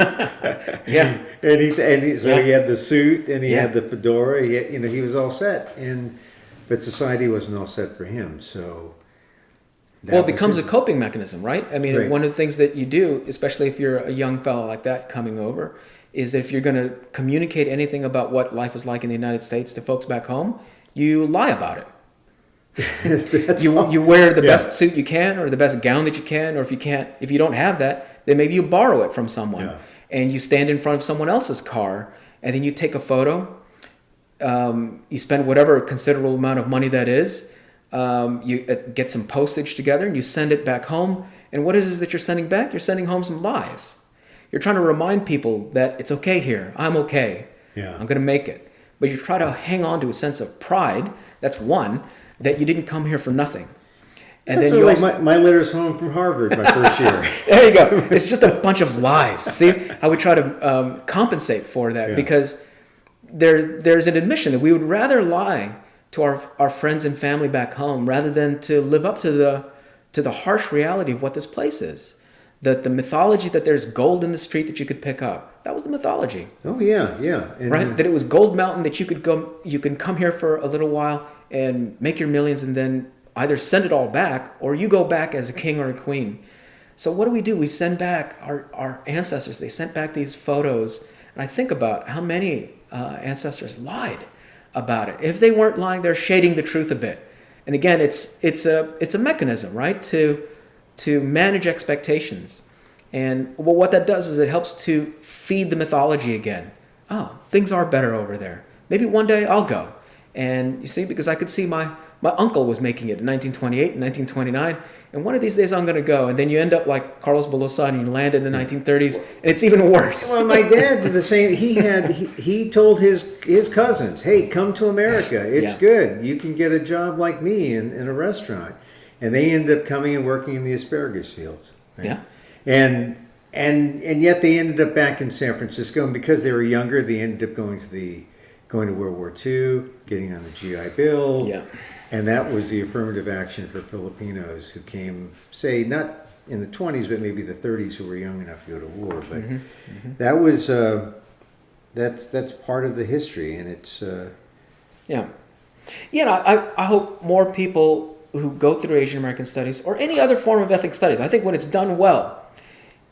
[SPEAKER 3] Yeah.
[SPEAKER 1] And he had the suit and he had the fedora. He was all set. But society wasn't all set for him, so...
[SPEAKER 3] It becomes a coping mechanism, right? I mean,
[SPEAKER 1] Right.
[SPEAKER 3] One of the things that you do, especially if you're a young fellow like that coming over, is that if you're going to communicate anything about what life is like in the United States to folks back home, you lie about it. You wear the best suit you can, or the best gown that you can, or if you don't have that, then maybe you borrow it from someone.
[SPEAKER 1] Yeah.
[SPEAKER 3] And you stand in front of someone else's car, and then you take a photo. You spend whatever considerable amount of money that is. You get some postage together and you send it back home. And what is it that you're sending back? You're sending home some lies. You're trying to remind people that it's okay here. I'm okay.
[SPEAKER 1] Yeah.
[SPEAKER 3] I'm going to make it. But you try to hang on to a sense of pride. That's one, that you didn't come here for nothing. And
[SPEAKER 1] That's
[SPEAKER 3] then you
[SPEAKER 1] like
[SPEAKER 3] also...
[SPEAKER 1] my letters home from Harvard my first year.
[SPEAKER 3] There you go. It's just a bunch of lies. See how we try to compensate for that, because there's an admission that we would rather lie to our friends and family back home rather than to live up to the harsh reality of what this place is. That the mythology that there's gold in the street that you could pick up, that was the mythology.
[SPEAKER 1] Oh yeah. And,
[SPEAKER 3] right? That it was Gold Mountain, that you can come here for a little while and make your millions and then either send it all back or you go back as a king or a queen. So what do? We send back our ancestors. They sent back these photos. And I think about how many ancestors lied about it. If they weren't lying, they're shading the truth a bit. And again, it's a mechanism, right, to manage expectations. And what that does is it helps to feed the mythology again. Oh, things are better over there. Maybe one day I'll go. And you see, because I could see my uncle was making it in 1928 and 1929, and one of these days I'm going to go. And then you end up like Carlos Bolosan, and you land in the 1930s, and it's even worse.
[SPEAKER 1] Well, my dad did the same. He told his cousins, "Hey, come to America. It's good. You can get a job like me in a restaurant." And they ended up coming and working in the asparagus fields. Right?
[SPEAKER 3] Yeah.
[SPEAKER 1] And yet they ended up back in San Francisco, and because they were younger, they ended up going to World War II, getting on the GI Bill.
[SPEAKER 3] Yeah.
[SPEAKER 1] And that was the affirmative action for Filipinos who came, say, not in the 20s, but maybe the 30s, who were young enough to go to war. But that was that's part of the history, and it's
[SPEAKER 3] I hope more people who go through Asian American studies or any other form of ethnic studies, I think when it's done well,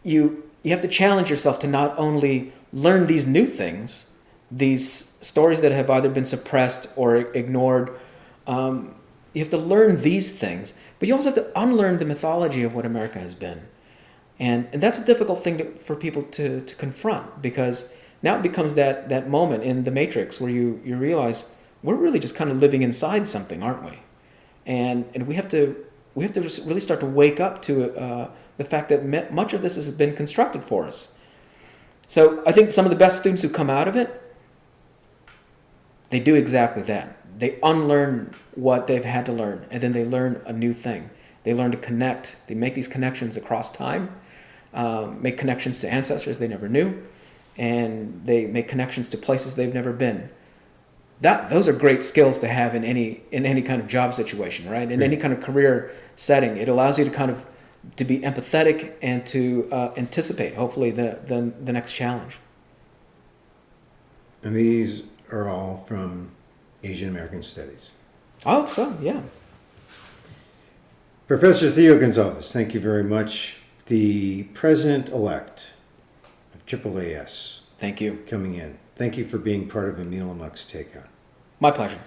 [SPEAKER 3] you have to challenge yourself to not only learn these new things, these stories that have either been suppressed or ignored. You have to learn these things, but you also have to unlearn the mythology of what America has been. And that's a difficult thing for people to confront, because now it becomes that moment in the Matrix where you realize we're really just kind of living inside something, aren't we? And we have to really start to wake up to the fact that much of this has been constructed for us. So I think some of the best students who come out of it, they do exactly that. They unlearn what they've had to learn, and then they learn a new thing. They learn to connect. They make these connections across time, make connections to ancestors they never knew, and they make connections to places they've never been. Those are great skills to have in any kind of job situation, right? In any kind of career setting. It allows you to be empathetic and to anticipate, hopefully, the next challenge.
[SPEAKER 1] And these are all from Asian American Studies.
[SPEAKER 3] I hope so, yeah.
[SPEAKER 1] Professor Theo Gonzalves, thank you very much. The president-elect of AAAS.
[SPEAKER 3] Thank you.
[SPEAKER 1] Coming in. Thank you for being part of Emil and Amok's Takeout.
[SPEAKER 3] My pleasure.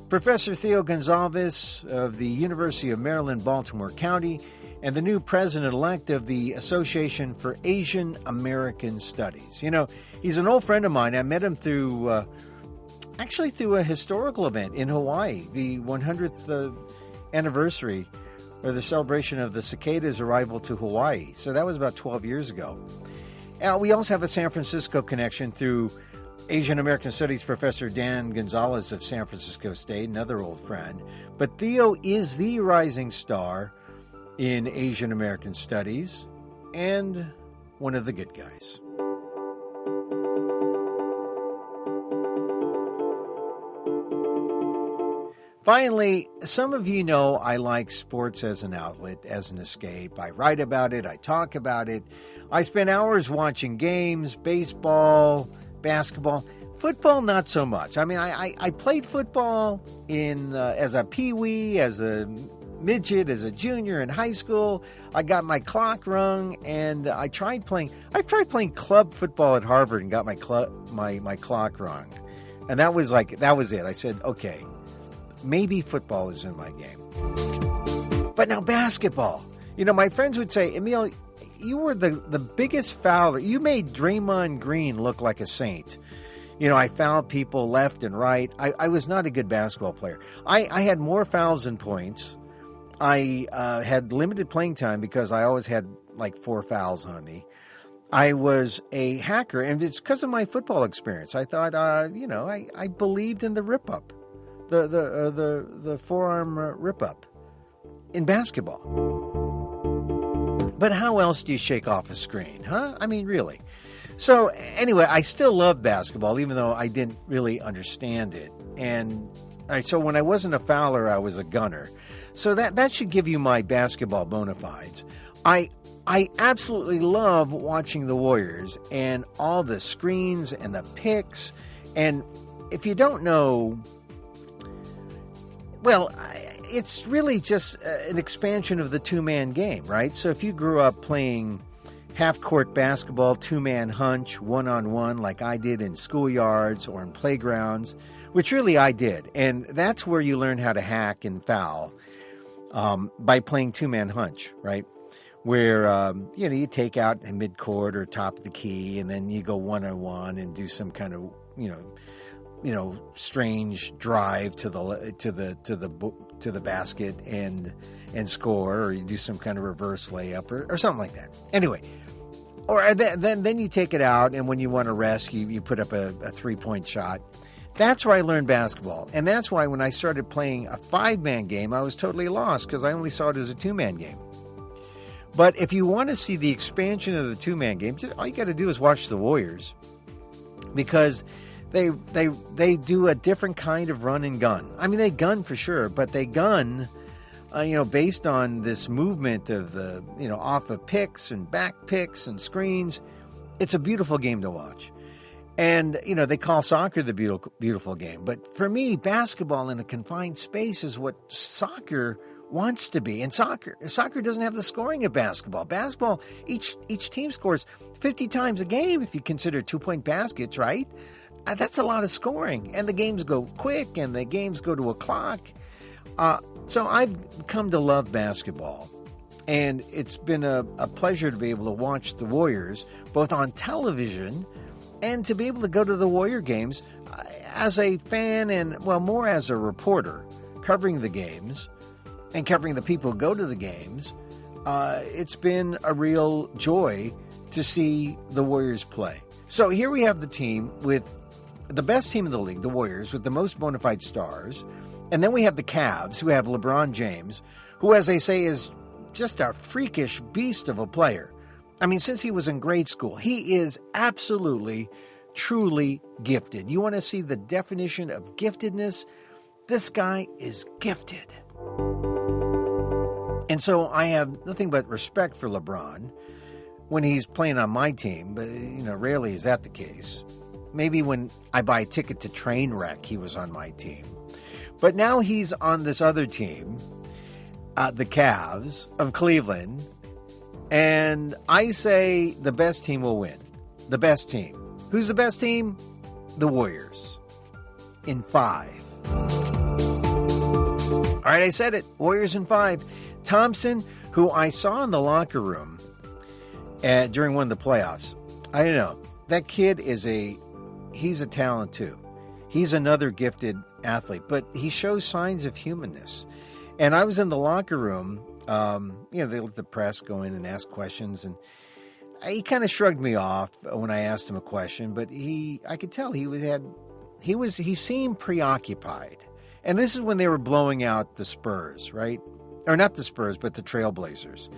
[SPEAKER 1] Professor Theo Gonzalves of the University of Maryland, Baltimore County, and the new president-elect of the Association for Asian American Studies. You know, he's an old friend of mine. I met him through a historical event in Hawaii, the 100th anniversary or the celebration of the cicada's arrival to Hawaii. So that was about 12 years ago. We also have a San Francisco connection through Asian American Studies Professor Dan Gonzalez of San Francisco State, another old friend. But Theo is the rising star in Asian American Studies and one of the good guys. Finally, some of you know I like sports as an outlet, as an escape. I write about it, I talk about it. I spend hours watching games, baseball, basketball. Football, not so much. I mean, I played football as a peewee, as a midget, as a junior in high school. I got my clock rung, and I tried playing club football at Harvard and got my clock rung. And that was it. I said, okay, maybe football is in my game. But now basketball. You know, my friends would say, Emil, you were the biggest fouler. You made Draymond Green look like a saint. You know, I fouled people left and right. I was not a good basketball player. I had more fouls than points. I had limited playing time because I always had like 4 fouls on me. I was a hacker, and it's because of my football experience. I thought, I believed in the rip-up, the forearm rip-up in basketball. But how else do you shake off a screen, huh? I mean, really. So anyway, I still love basketball, even though I didn't really understand it. And so when I wasn't a fouler, I was a gunner. So that should give you my basketball bona fides. I absolutely love watching the Warriors and all the screens and the picks. And if you don't know, well, it's really just an expansion of the two-man game, right? So if you grew up playing half-court basketball, two-man hunch, one-on-one, like I did in schoolyards or in playgrounds, which really I did. And that's where you learn how to hack and foul, by playing two-man hunch, right? Where, you take out in midcourt or top of the key, and then you go one-on-one and do some kind of, strange drive to the basket and score, or you do some kind of reverse layup or something like that. Anyway, or then you take it out, and when you want to rest, you put up a 3-point shot. That's where I learned basketball, and that's why when I started playing a 5-man game, I was totally lost because I only saw it as a 2-man game. But if you want to see the expansion of the 2-man game, all you got to do is watch the Warriors, because they do a different kind of run and gun. I mean, they gun for sure, but they gun, based on this movement of the, off of picks and back picks and screens. It's a beautiful game to watch. And, they call soccer the beautiful game. But for me, basketball in a confined space is what soccer wants to be. And soccer doesn't have the scoring of basketball. Basketball, each team scores 50 times a game if you consider 2-point baskets, right? That's a lot of scoring. And the games go quick, and the games go to a clock. So I've come to love basketball. And it's been a pleasure to be able to watch the Warriors, both on television and to be able to go to the Warrior games as a fan and, well, more as a reporter, covering the games and covering the people who go to the games. It's been a real joy to see the Warriors play. So here we have the team with the best team in the league, the Warriors, with the most bona fide stars. And then we have the Cavs, who have LeBron James, who, as they say, is just a freakish beast of a player. I mean, since he was in grade school, he is absolutely, truly gifted. You want to see the definition of giftedness? This guy is gifted. And so I have nothing but respect for LeBron. when he's playing on my team, but, rarely is that the case. Maybe when I buy a ticket to Trainwreck, he was on my team. But now he's on this other team, the Cavs of Cleveland, and I say the best team will win. The best team. Who's the best team? The Warriors. In 5. All right, I said it. Warriors in 5. Thompson, who I saw in the locker room during one of the playoffs. I don't know. That kid he's a talent too. He's another gifted athlete, but he shows signs of humanness. And I was in the locker room. They let the press go in and ask questions, and he kind of shrugged me off when I asked him a question. But I could tell he seemed preoccupied. And this is when they were blowing out the Spurs, right? Or not the Spurs, but the Trailblazers.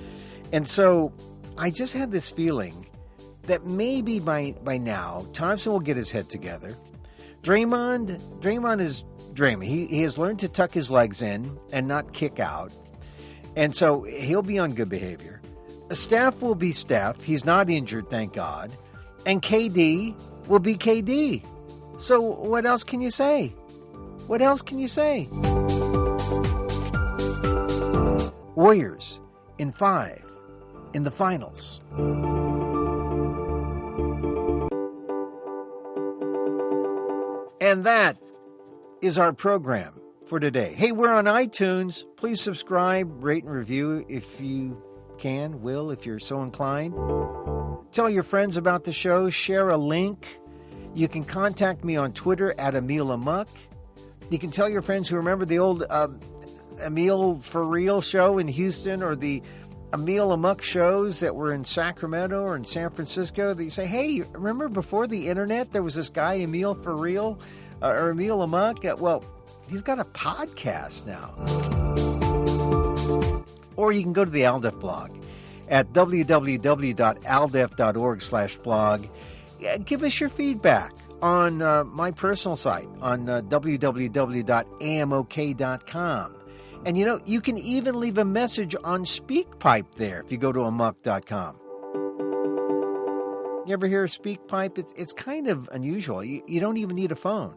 [SPEAKER 1] And so I just had this feeling that maybe by now Thompson will get his head together. Draymond is Draymond. He has learned to tuck his legs in and not kick out. And so he'll be on good behavior. Steph will be Steph. He's not injured, thank God. And KD will be KD. So what else can you say? What else can you say? Warriors in 5 in the finals. And that is our program for today. Hey, we're on iTunes. Please subscribe, rate, and review if you can, if you're so inclined. Tell your friends about the show. Share a link. You can contact me on Twitter at Emil Amok. You can tell your friends who remember the old Emil For Real show in Houston, or the Emil Amok shows that were in Sacramento or in San Francisco. They say, hey, remember before the internet there was this guy Emil For Real or Emil Amok? Well, he's got a podcast now. Or you can go to the Aldef blog at www.aldef.org/blog. Give us your feedback on my personal site on www.amok.com. And you can even leave a message on SpeakPipe there if you go to amok.com. You ever hear of SpeakPipe? It's kind of unusual. You don't even need a phone.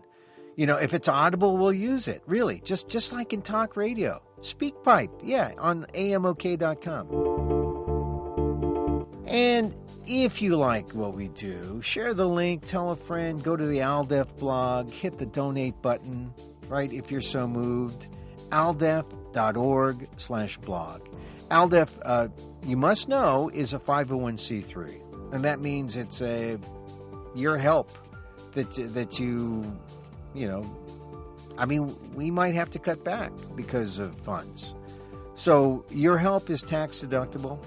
[SPEAKER 1] If it's audible, we'll use it. Really, just like in talk radio. SpeakPipe, yeah, on amok.com. And if you like what we do, share the link, tell a friend, go to the Aldef blog, hit the donate button, right, if you're so moved. aldef.org/blog. Aldef, you must know, is a 501c3. And that means it's your help that you we might have to cut back because of funds. So your help is tax deductible,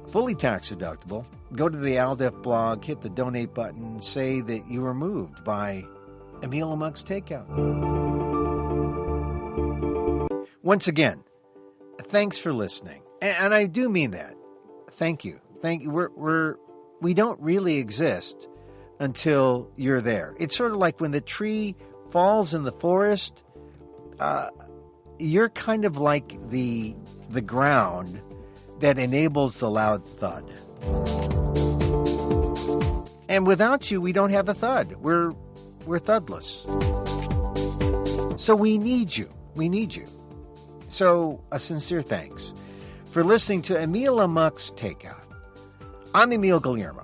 [SPEAKER 1] fully tax deductible. Go to the Aldef blog, hit the donate button, say that you were moved by Emil Amok's Takeout. Once again, thanks for listening. And I do mean that. Thank you. We don't really exist until you're there. It's sort of like when the tree falls in the forest, you're kind of like the ground that enables the loud thud. And without you, we don't have a thud. We're thudless. So we need you. So a sincere thanks for listening to Emil Amok's Takeout. I'm Emil Guillermo.